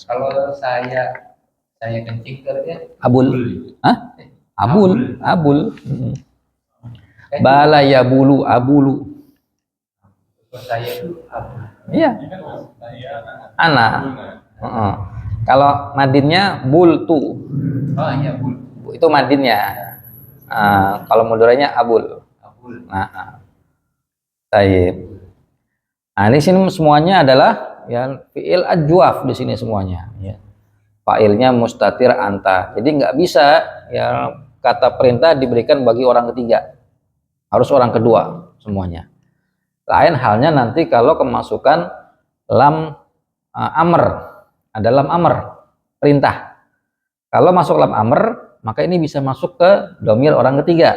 Kalau saya kencing kerja Abul. Hah? Abul. Bala ya bulu, abulu. saya itu apa? Iya. Anak. Kalau madinnya bultu. Oh iya, bul. Itu madinnya. Kalau mudoranya abul. Taib. Ini sini semuanya adalah ya fiil ajwaf di sini semuanya. Ya. Failnya mustatir anta. Jadi nggak bisa ya kata perintah diberikan bagi orang ketiga. Harus orang kedua semuanya. Lain halnya nanti kalau kemasukan lam amr dalam amr, perintah. Kalau masuk dalam amr, maka ini bisa masuk ke domir orang ketiga.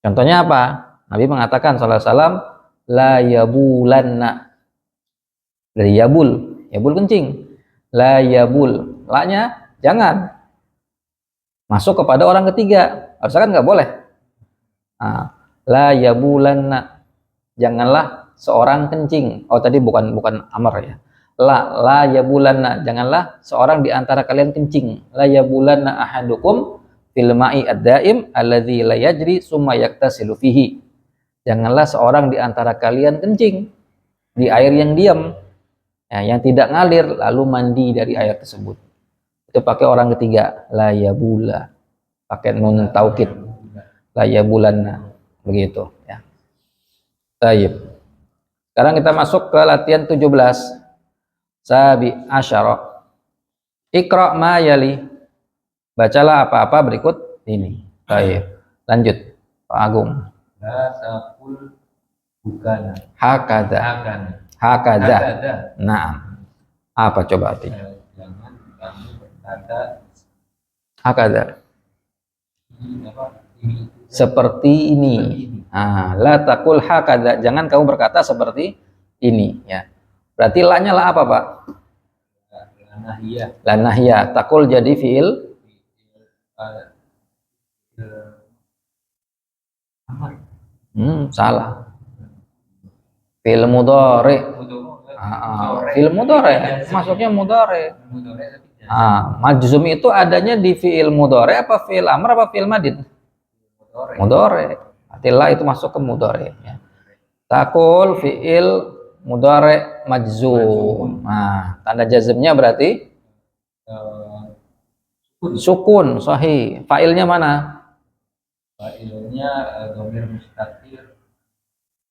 Contohnya apa? Nabi mengatakan sallallahu alaihi wasallam, la yabulanna. Dari yabul, yabul kencing. La yabul, la-nya jangan. Masuk kepada orang ketiga. Harusnya kan nggak boleh. Nah, la yabulanna. Janganlah seorang kencing. Oh tadi bukan amar ya. La yabulanna. Janganlah seorang di antara kalian kencing. La yabulanna ahadukum fil ma'i ad-daim alladzi la yajri summa yaktasilu fihi. Janganlah seorang di antara kalian kencing di air yang diam, ya, yang tidak ngalir lalu mandi dari air tersebut. Itu pakai orang ketiga, la yabula, pakai nun taukid, la yabulanna, begitu ya. Taib. Sekarang kita masuk ke latihan 17. Sabi asyara. Iqra ma yali. Bacalah apa-apa berikut ini. Taib. Lanjut, Pak Agung. La taqul bukana. Hakadha. Hakana. Hakadha. Hakada. Nah, apa coba artinya? Jangan kamu berkata Hakadha. ini apa? Ini Seperti ini. ini. Ah, la taqul hakadha. Jangan kamu berkata seperti ini, ya. Berarti la-nya la apa, Pak? Nahiyah. La nahya. Taqul jadi fiil Amar. salah. Fiil mudhari. Fiil mudhari. Masuknya mudhari. Majzum itu adanya di fiil mudhari apa fiil amr apa fiil madin? Mudhari. Arti la itu masuk ke mudhari, ya. Taqul fiil mudhari majzum. Nah, tanda jazmnya berarti sukun, sahih. Fa'ilnya mana? Fa'ilnya dhamir mustatir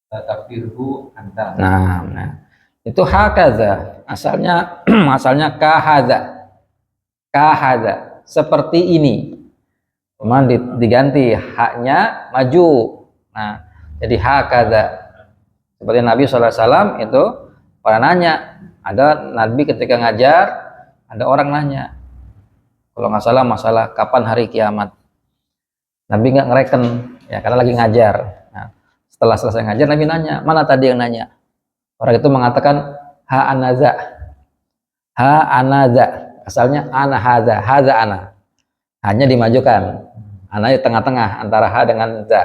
takdirhu anta. Nah, itu hakaza. Asalnya asalnya kahadza. Seperti ini. Cuman diganti haknya maju. Nah, jadi hakaza. Seperti Nabi SAW itu pada nanya. Ada Nabi ketika ngajar, ada orang nanya. Kalau nggak salah masalah kapan hari kiamat. Nabi nggak ngereken, ya karena lagi ngajar. Nah, setelah selesai ngajar, Nabi nanya, mana tadi yang nanya? Orang itu mengatakan ha anaza. Asalnya ana haza ana. Hanya dimajukan. Ana di tengah-tengah antara ha dengan za.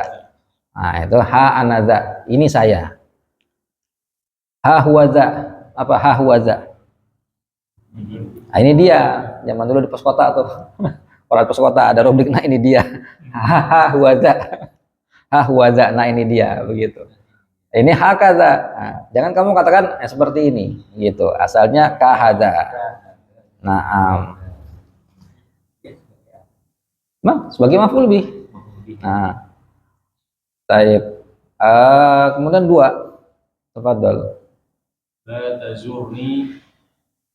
Nah, itu ha anaza. Ini saya. Ha huwaza. Apa ha huwaza? Nah, ini dia. Zaman dulu di pos kota tuh. Orang pos kota ada rubrik, nah ini dia. Ha huwaza. Nah ini dia, begitu. Ini hakaza. Nah, jangan kamu katakan seperti ini, gitu. Asalnya kahada. Nah, sebagai maf'ul bih. Nah, taib. Kemudian 2. Tafadhol. La tazurni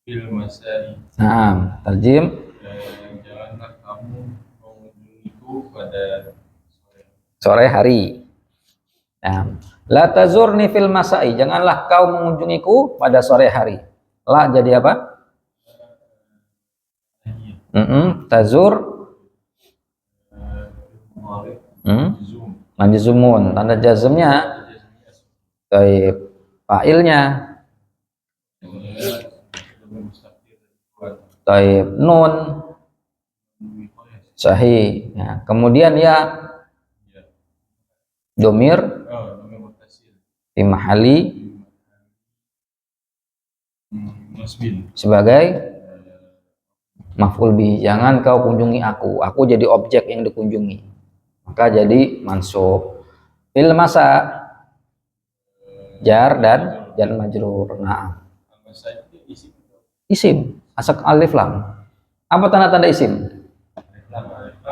fil masai. Nah, terjem. Janganlah kamu mengunjungiku pada Sore hari. Nah, la tazurni fil masai. Janganlah kau mengunjungiku pada sore hari. La jadi apa? Tazur. Majzumun. Tanda jazmnya. Taib. Fa'ilnya. Taib. Nun. Sahih. Ya. Kemudian ya. Domir. Fi mahali. Sebagai maf'ul bih. Jangan kau kunjungi aku. Aku jadi objek yang dikunjungi. Maka jadi mansub. Fil masa. Jar dan jar majrur. Nah. Isim. Asak alif lam. Apa tanda-tanda isim?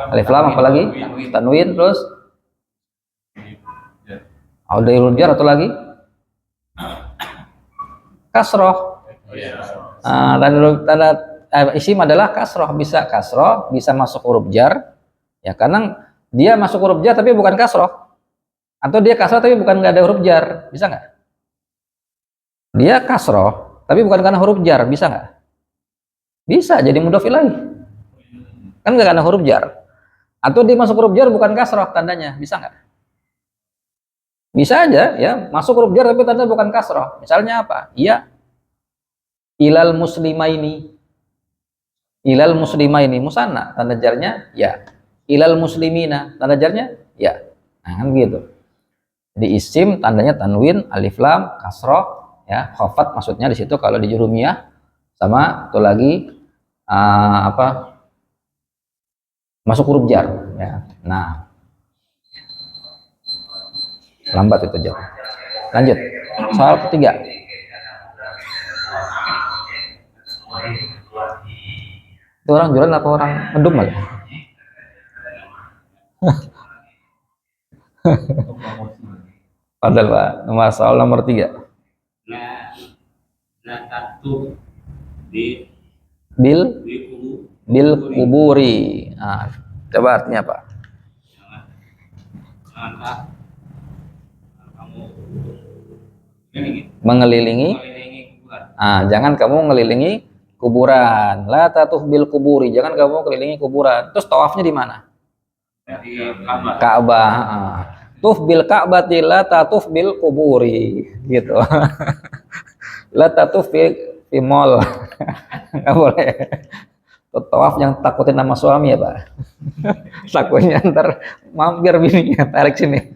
Alif lam apalagi? Tanwin terus? Ada jar atau lagi? Kasroh. Tanda isim adalah kasroh, bisa kasroh, bisa masuk huruf jar. Ya, karena dia masuk huruf jar tapi bukan kasroh. Atau dia kasroh tapi bukan nggak ada huruf jar, bisa nggak? Dia kasroh tapi bukan karena huruf jar, bisa nggak? Bisa jadi mudhof ilaih. Kan nggak ada huruf jar. Atau dia masuk huruf jar bukan kasroh tandanya, bisa nggak? Bisa aja ya, masuk huruf jar tapi tanda bukan kasroh. Misalnya apa? Iya, ilal muslimaini. Ilal muslimaini musanna, tanda jarnya ya. Ilal muslimina, tanda jarnya ya. Nah, kan gitu. Jadi isim tandanya tanwin, alif lam, kasroh, ya, khafat maksudnya di situ kalau di jurumiyah, sama itu lagi apa? Masuk huruf jar, ya. Nah, lambat itu jawab. Lanjut. Soal ketiga. Itu orang jualan apa orang ngedum malah? Padahal Pak, soal nomor 3. La taktub di Bil kubu bil kuburi. Nah, coba artinya apa? janganlah kamu Mengelilingi. mengelilingi kuburan. Jangan kamu ngelilingi kuburan. La tatuh bil kuburi. Jangan kamu kelilingi kuburan. Terus tawafnya di mana? Dari Ka'bah. Ka'bah. Tuf bil Ka'bati la tatuf bil kuburi. Gitu. La tatuf fi mall. Nggak boleh. Tawaf yang takutin nama suami ya Pak. Takutnya ntar mampir bininya tarik sini.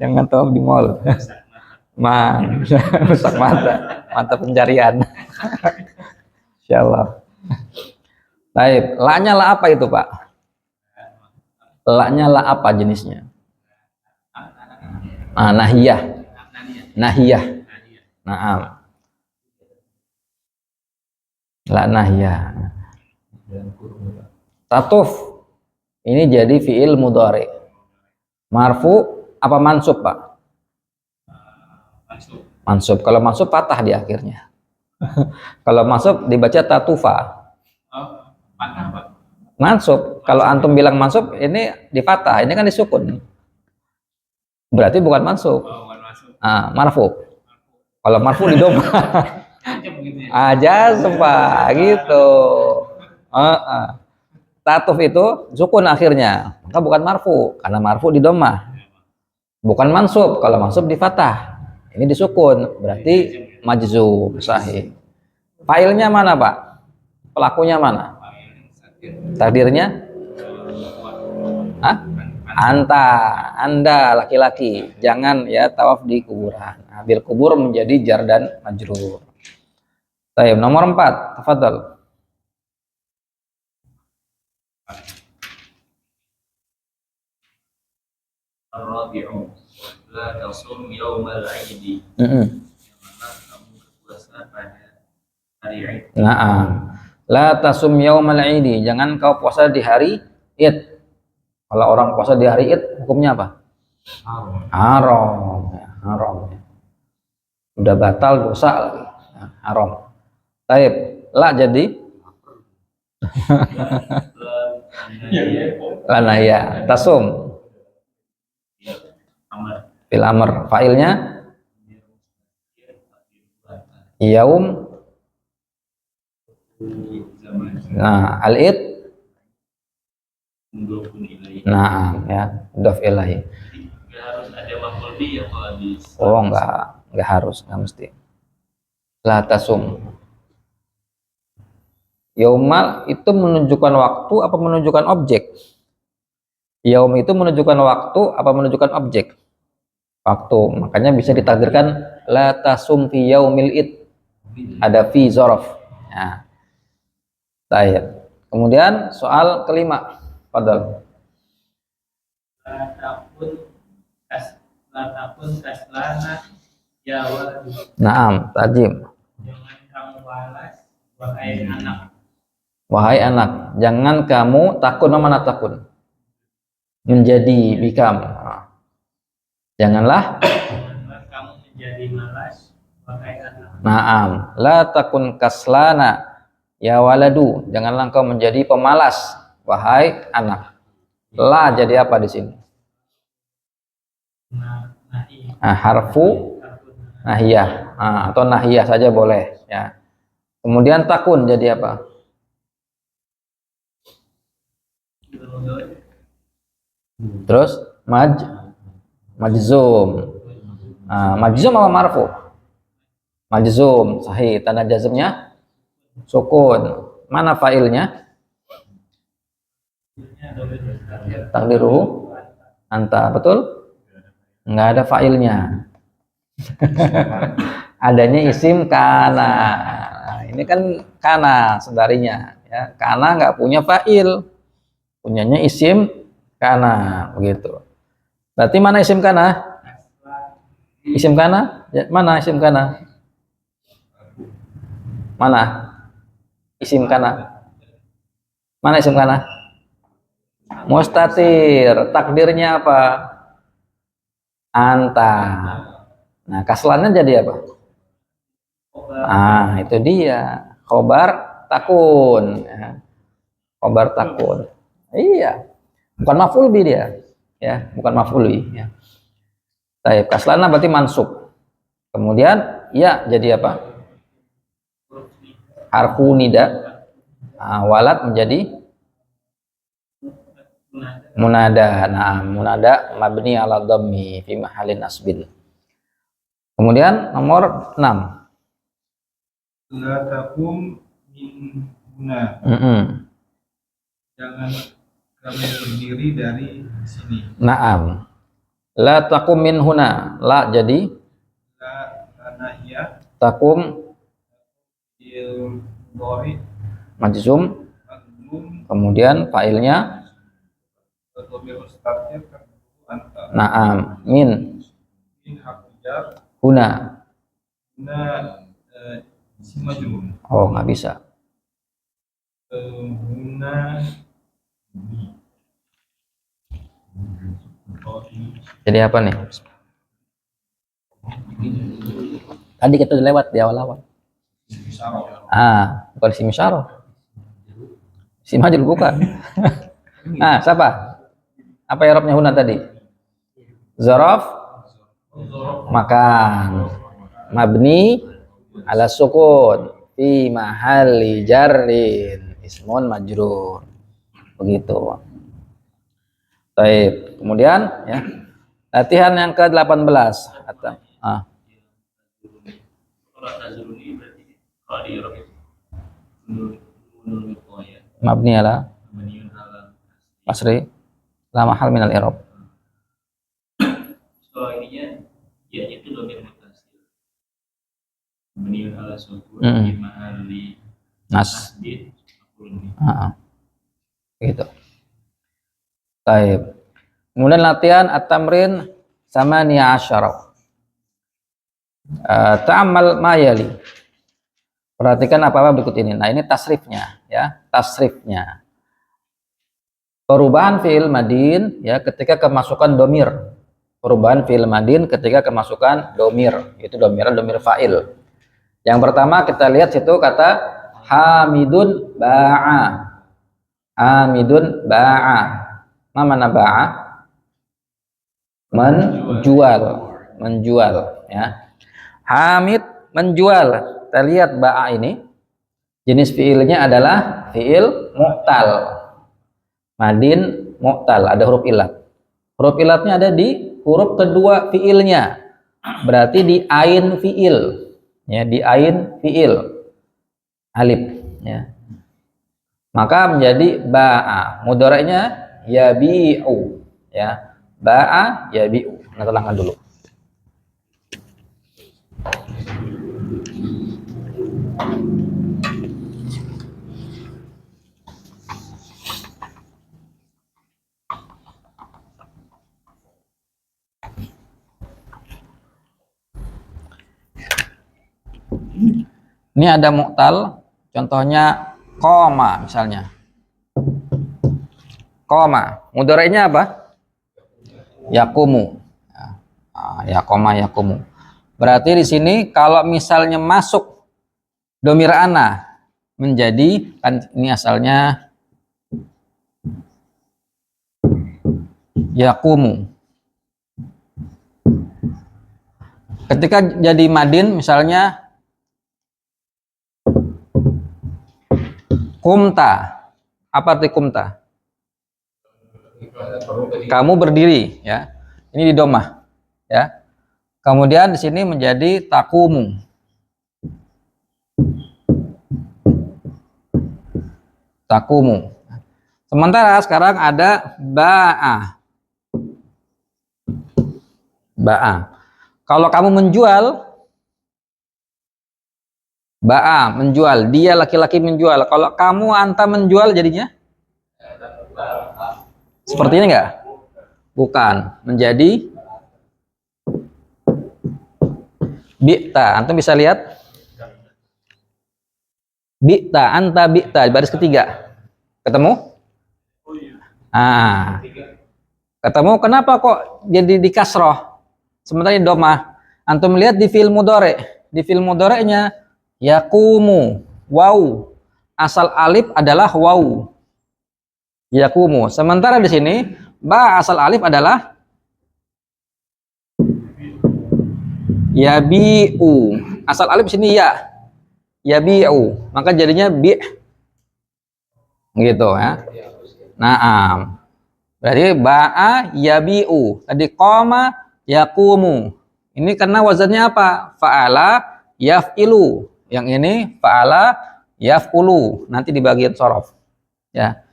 Jangan tawaf di mall. Rusak mata pencarian. Insyaallah. Baik, la-nya la apa itu Pak? La-nya la apa jenisnya? Nahiyah. Nahiyah. Naam. La nahiyah. Tatuf ini jadi fiil mudhari. Marfu apa mansub Pak? Mansub. Kalau mansub patah di akhirnya. Kalau mansub dibaca tatufa. Mansub. Kalau antum bilang mansub ini di patah, ini kan disukun. Berarti bukan mansub. Marfu. Kalau marfu di doma. Aja Pak gitu. Tatuf itu sukun akhirnya, maka bukan marfu karena marfu di doma. Bukan mansub, kalau mansub di fathah. Ini disukun, berarti majzum sahih. Failnya mana Pak? Pelakunya mana? Takdirnya? Anda laki-laki, jangan ya tawaf di kuburan. Bil kubur menjadi jar dan majrur. Baik, nomor 4, tafadhal. Ar-rabi'u la tasum yaumal 'aidi. Janganlah kamu berpuasa pada hari Id. Naam. La tasum yaumal 'aidi. Jangan kau puasa di hari Id. Kalau orang puasa di hari Id hukumnya apa? Haram. Haram. Udah batal dosa lagi. Haram. Baik, la jadi lana ya tasum fil amr, failnya yaum. Al id nah ya mudhof ilaih. Harus ada maf'ul bih ya kalau di Enggak harus, enggak mesti. La tasum. Yaumal itu menunjukkan waktu apa menunjukkan objek? Yaum itu menunjukkan waktu apa menunjukkan objek? Waktu. Makanya bisa ditakdirkan la tasum fi yaumil id. Ada fi zorof. Nah. Baik. Kemudian soal kelima. Padahal. La takun kaslana ya walad. Naam, tajim. Jangan kamu balas wahai anak. Wahai anak, jangan kamu takun, mana takun? Menjadi bikam. Janganlah Kamu menjadi malas wahai anak. Naam, la takun kaslana ya waladu. Janganlah engkau menjadi pemalas wahai anak. La jadi apa di sini? Harfu nahiyah. Atau nahiyah saja boleh ya. Kemudian takun jadi apa? Terus majzum. Nah, majzum apa marfu? Majzum, sahih. Tanda jazmnya sukun. Mana failnya? Takdiruhu anta, betul? Nggak ada failnya. Adanya isim kana. Nah, ini kan kana saudarinya, ya. Kana nggak punya fa'il, punyanya isim kana, begitu. Berarti mana isim kana? Isim kana? Ya, mana isim kana? Mana isim kana? Mana isim kana? Mustatir. Takdirnya apa? Anta. Nah, kaslannya jadi apa? Ah, itu dia. Khobar takun. Ya. Khobar takun. Iya. Bukan maf'ul bi dia. Ya, bukan maf'ul bi. Ya. Taib. Kaslana berarti mansub. Kemudian, ya jadi apa? Harfu nida. Nah, walad menjadi munada. Nah, munada mabni ala dhammi fi mahallin nasbin. Kemudian nomor 6. La takum min huna. Jangan kamu berdiri dari sini. Naam. La takum min huna. La jadi La tanahya takum il dori majzum. magnum Kemudian failnya dhamir mustatir anta. naam min Min hafijar huna. huna isim majrur. Oh, nggak bisa. Huna Jadi apa nih? Tadi kita udah lewat di awal-awal. Bukan isim isyarah. Isim majrur bukan. Nah, siapa? Apa i'rabnya huna tadi? Zaraf makan. Mabni ala sukun fi mahalli jarrin ismun majrur. Begitu. Baik. Kemudian ya. Latihan yang ke-18. Mabni ala Masri la mahal minal i'rab. Kalau ininya ya itu dhamir muttasil. Baniun ala sukun di mahalli nasbin maf'ulun bih. Gitu. Baik. Kemudian latihan at-tamrin samaniya asyara. Ta'ammal ma yali. Perhatikan apa-apa berikut ini. Nah, ini tasrifnya ya, tasrifnya. Perubahan fi'il madin ya ketika kemasukan domir. Perubahan fi'il madin ketika kemasukan domir, itu domir fa'il. Yang pertama kita lihat situ kata hamidun ba'a. Hamidun ba'a. Mana ba'a? Menjual ya. Hamid menjual. Kita lihat ba'a ini jenis fi'ilnya adalah fi'il mu'tal. Madin mu'tal, ada huruf ilat. Huruf ilatnya ada di huruf kedua fi'ilnya. Berarti di ain fi'il. Ya, di ain fi'il. Alif ya. Maka menjadi ba'a. Mudhari'nya yabi'u ya. Ba'a yabi'u. Nah, terangkan dulu. Ini ada mu'tal, contohnya koma misalnya. Koma, mudhari'nya apa? Yakumu. Ya koma yakumu. Berarti di sini kalau misalnya masuk domir ana menjadi, kan ini asalnya yakumu. Ketika jadi madin misalnya kumta. Apa arti kumta? Kamu berdiri, ya. Ini di domah, ya. Kemudian di sini menjadi takumu. Takumu. Sementara sekarang ada ba'a. Ba'a. Kalau kamu menjual, ba'a menjual, dia laki-laki menjual. Kalau kamu anta menjual jadinya seperti ini enggak? Bukan, menjadi bi'ta. Antum bisa lihat bi'ta, anta bi'ta, baris ketiga. Ketemu? Ketemu. Kenapa kok jadi di kasroh sementara di domah? Antum lihat di fi'il mudhari'. Di fi'il mudhari'nya yakumu, waw. Asal alif adalah waw. Yakumu. Sementara di sini ba asal alif adalah yabi'u. Asal alif sini ya. Yabi'u. Maka jadinya bi'. Gitu ya. Naam. Berarti ba'a yabi'u. Tadi qoma yakumu. Ini karena wazannya apa? Fa'ala yaf'ilu. Yang ini fa'ala yaf'ulu. Nanti di bagian sorof. Ya.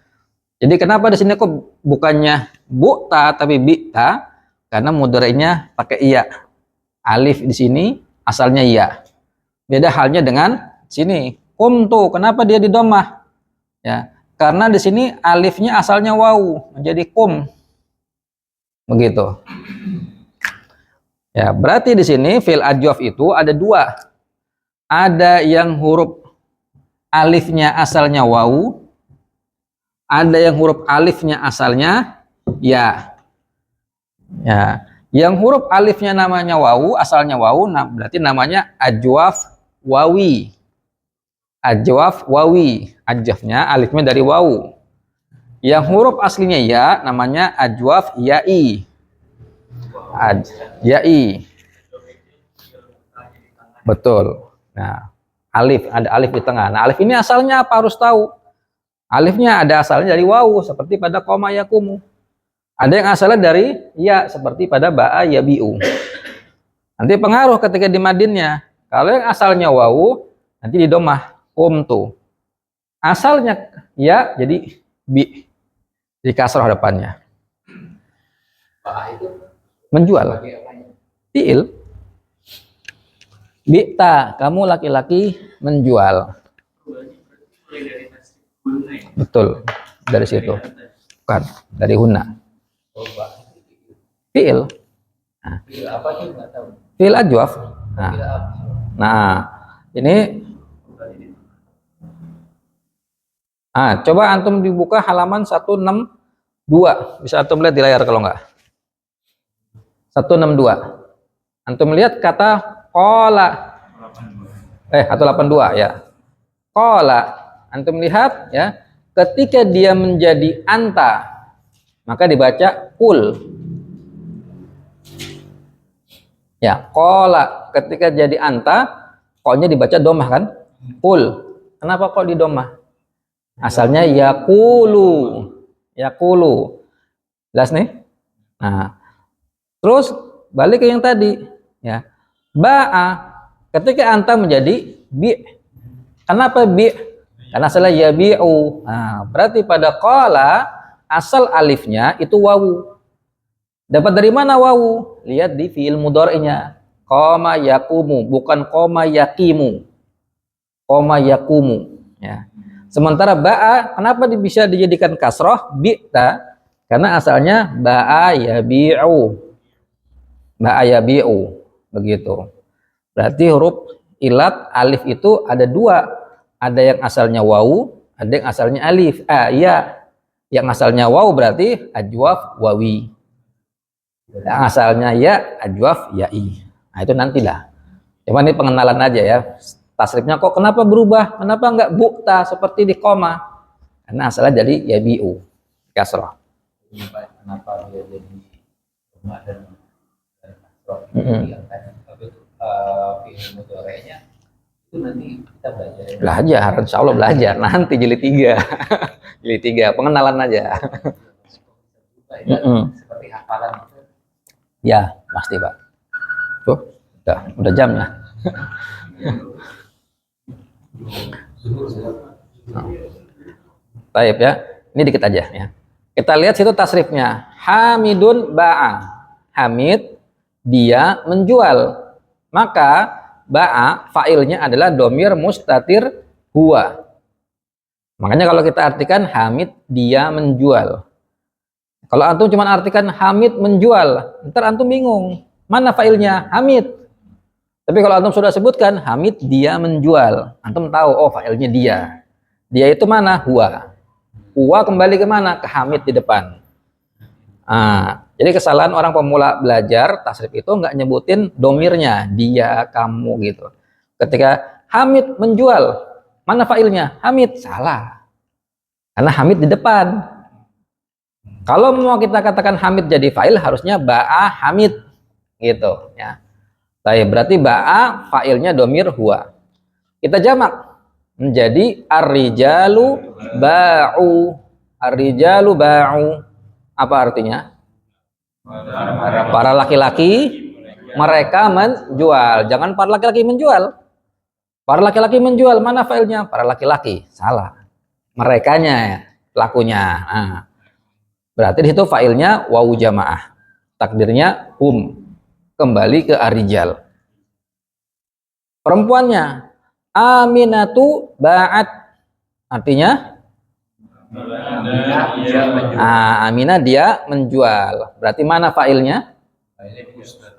Jadi kenapa di sini kok bukannya bu'ta tapi bi'ta? Karena mudhari'nya pakai iya. Alif di sini asalnya iya. Beda halnya dengan sini. Kumtu. Kenapa dia di dhammah? Ya. Karena di sini alifnya asalnya waw menjadi kum. Begitu. Ya, berarti di sini fi'il ajwaf itu ada dua. Ada yang huruf alifnya asalnya waw. Ada yang huruf alifnya asalnya ya. Ya, yang huruf alifnya namanya wawu, asalnya wawu, berarti namanya ajwaf wawi. Ajwaf wawi, ajwafnya alifnya dari wawu. Yang huruf aslinya ya namanya ajwaf ya'i. Ya'i. Betul. Nah, alif, ada alif di tengah. Nah, alif ini asalnya apa harus tahu? Alifnya ada asalnya dari wawu seperti pada koma yakumu. Ada yang asalnya dari ya seperti pada ba'a yabi'u. Nanti pengaruh ketika di madinnya. Kalau yang asalnya wawu nanti di domah kumtu. Asalnya ya jadi bi di kasrah depannya. Menjual. Fi'il. Bi'ta, kamu laki-laki menjual. Betul, dari situ. Bukan, dari huna. Fi'il. Nah. Fi'il ajwaf. Nah, ini. Coba antum dibuka halaman 162. Bisa antum lihat di layar kalau enggak. 162. Antum lihat kata qala. 182 ya. Qala. Antum lihat ya, ketika dia menjadi anta, maka dibaca kul. Ya, qala ketika jadi anta, kolnya dibaca domah kan? Kul. Kenapa kok di domah? Asalnya yakulu. Yakulu. Jelas nih? Nah, terus balik ke yang tadi, ya. Ba'a ketika anta menjadi bi. Kenapa bi? Karena asalnya yabi'u. Nah, berarti pada qala asal alifnya itu wawu. Dapat dari mana wawu? Lihat di fi'il mudhari'nya. Qoma yakumu, bukan qoma yakimu. Qoma yakumu, ya. Sementara ba'a kenapa bisa dijadikan kasroh? Bi'ta karena asalnya ba'a yabi'u. Ba'a yabi'u. Begitu. Berarti huruf ilat alif itu ada dua. Ada yang asalnya wawu, ada yang asalnya alif. Ya. Yang asalnya wawu berarti ajwaf wawi. Yang asalnya ya, ajwaf ya'i. Nah, itu nantilah. Cuma ini pengenalan aja ya. Tasrifnya kok kenapa berubah? Kenapa enggak bu'ta seperti di koma? Karena asalnya jadi yabi'u. Kasrah. Kenapa dia jadi rumah dan kasrah? Tapi fi'il mudhari'nya itu nanti kita belajar, insya Allah belajar nanti jilid 3. Jilid 3 pengenalan aja. Pak. Itu seperti hafalan itu. Ya, pasti Pak. Tuh, udah jamnya. Baik ya, ini dikit aja ya. Kita lihat situ tasrifnya. Hamidun ba'a. Hamid dia menjual. Maka ba'a fa'ilnya adalah domir mustatir huwa. Makanya kalau kita artikan Hamid dia menjual. Kalau antum cuma artikan Hamid menjual, ntar antum bingung. Mana fa'ilnya? Hamid. Tapi kalau antum sudah sebutkan Hamid dia menjual, antum tahu oh fa'ilnya dia. Dia itu mana? Huwa. Huwa kembali ke mana? Ke Hamid di depan. Jadi kesalahan orang pemula belajar tasrif itu nggak nyebutin domirnya, dia, kamu gitu. Ketika Hamid menjual, mana fa'ilnya? Hamid. Salah. Karena Hamid di depan. Kalau mau kita katakan Hamid jadi fa'il harusnya ba'a Hamid gitu ya. Baik, berarti ba'a fa'ilnya domir huwa. Kita jamak menjadi ar-rijalu ba'u. Ar-rijalu ba'u. Apa artinya? Para laki-laki mereka menjual. Jangan para laki-laki menjual. Para laki-laki menjual, mana fa'ilnya? Para laki-laki. Salah. Merekanya, pelakunya. Berarti di situ fa'ilnya wawu jamaah. Takdirnya hum. Kembali ke ar-rijal. Perempuannya Aminatu ba'at. Artinya Aminah dia menjual. Berarti mana fa'ilnya?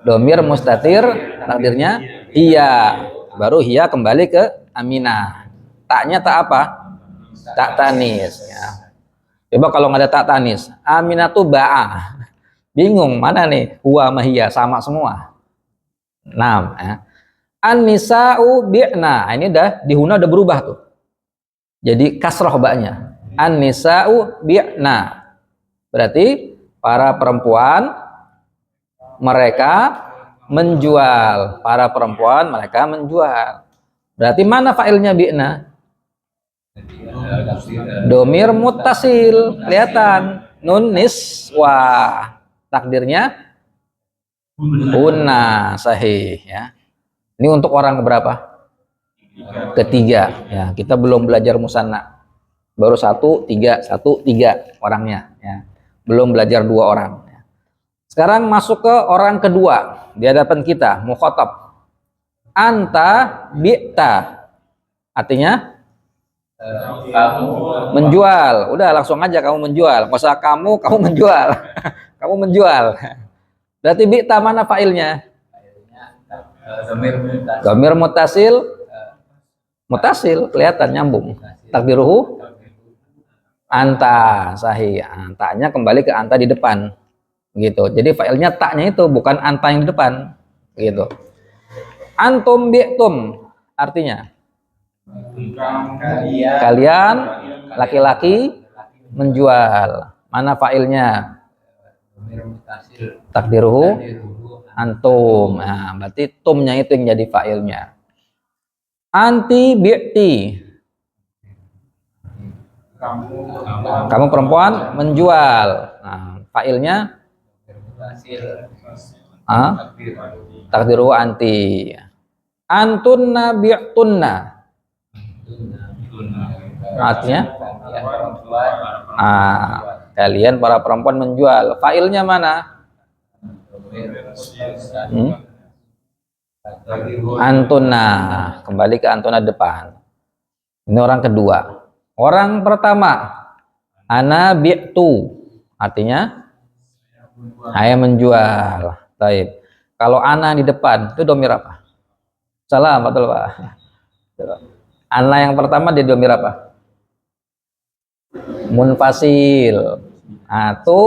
Domir mustatir, takdirnya iya. Baru hiya kembali ke Aminah. Taknya tak apa? Tak tanis ya. Coba kalau nggak ada tak tanis, Aminatu ba'a. Bingung mana nih? Huwa sama hiya sama semua. 6 ya. An-nisa'u bi'na. Ini di huna udah berubah tuh. Jadi kasroh ba'nya. An-nisa'u bi'na. Berarti para perempuan mereka menjual. Para perempuan mereka menjual. Berarti mana fa'ilnya bi'na? Domir muttasil. Kelihatan. Nun niswa. Takdirnya unna. Sahih ya. Ini untuk orang keberapa? Ketiga ya. Kita belum belajar musanna. Baru 1, 3, 1, 3 orangnya ya. Belum belajar 2 orang ya. Sekarang masuk ke orang kedua di hadapan kita, mukhatab. Anta bi'ta. Artinya menjual. Udah langsung aja kamu menjual. Nggak usah kamu menjual. Kamu menjual. Berarti bi'ta mana fa'ilnya? Domir mutasil. Mutasil kelihatan nyambung. Takdiruhu anta. Sahih. Antanya kembali ke anta di depan. Gitu. Jadi fa'ilnya taknya itu bukan anta yang di depan. Gitu. Antum bi'tum artinya kalian laki-laki menjual. Mana fa'ilnya? Takdiruhu antum. Nah, berarti tumnya itu yang jadi fa'ilnya. Anti bi'ti. Kamu perempuan menjual. Nah, fa'ilnya takdiruhu anti. Antunna bi'tunna. Artinya kalian para perempuan menjual. Fa'ilnya mana? Antuna. Kembali ke antuna depan. Ini orang kedua. Orang pertama, ana bi'tu. Artinya saya menjual. Baik. Kalau ana di depan itu domir apa? Salah, betul Pak. Ana yang pertama di domir apa? Munfasil. Itu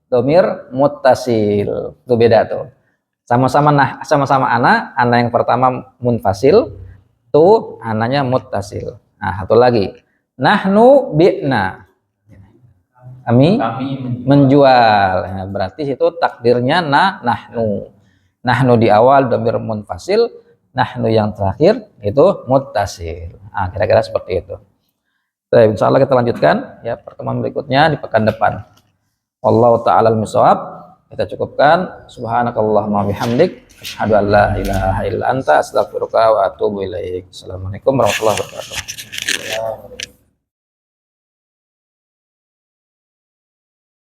domir muttasil. Itu beda tuh. Sama-sama ana yang pertama munfasil, tuh ananya muttasil. Nah, satu lagi. Nahnu bi'na. Kami menjual. Nah, berarti itu takdirnya nahnu. Nahnu di awal domir munfasil, nahnu yang terakhir itu muttasil. Nah, kira-kira seperti itu. Baik, insya Allah kita lanjutkan ya pertemuan berikutnya di pekan depan. Wallahu ta'ala al-misawab. Kita cukupkan. Subhanakallahumma bihamdik asyhadu an la ilaha illa anta astaghfiruka wa atubu ilaik. Assalamualaikum warahmatullahi wabarakatuh.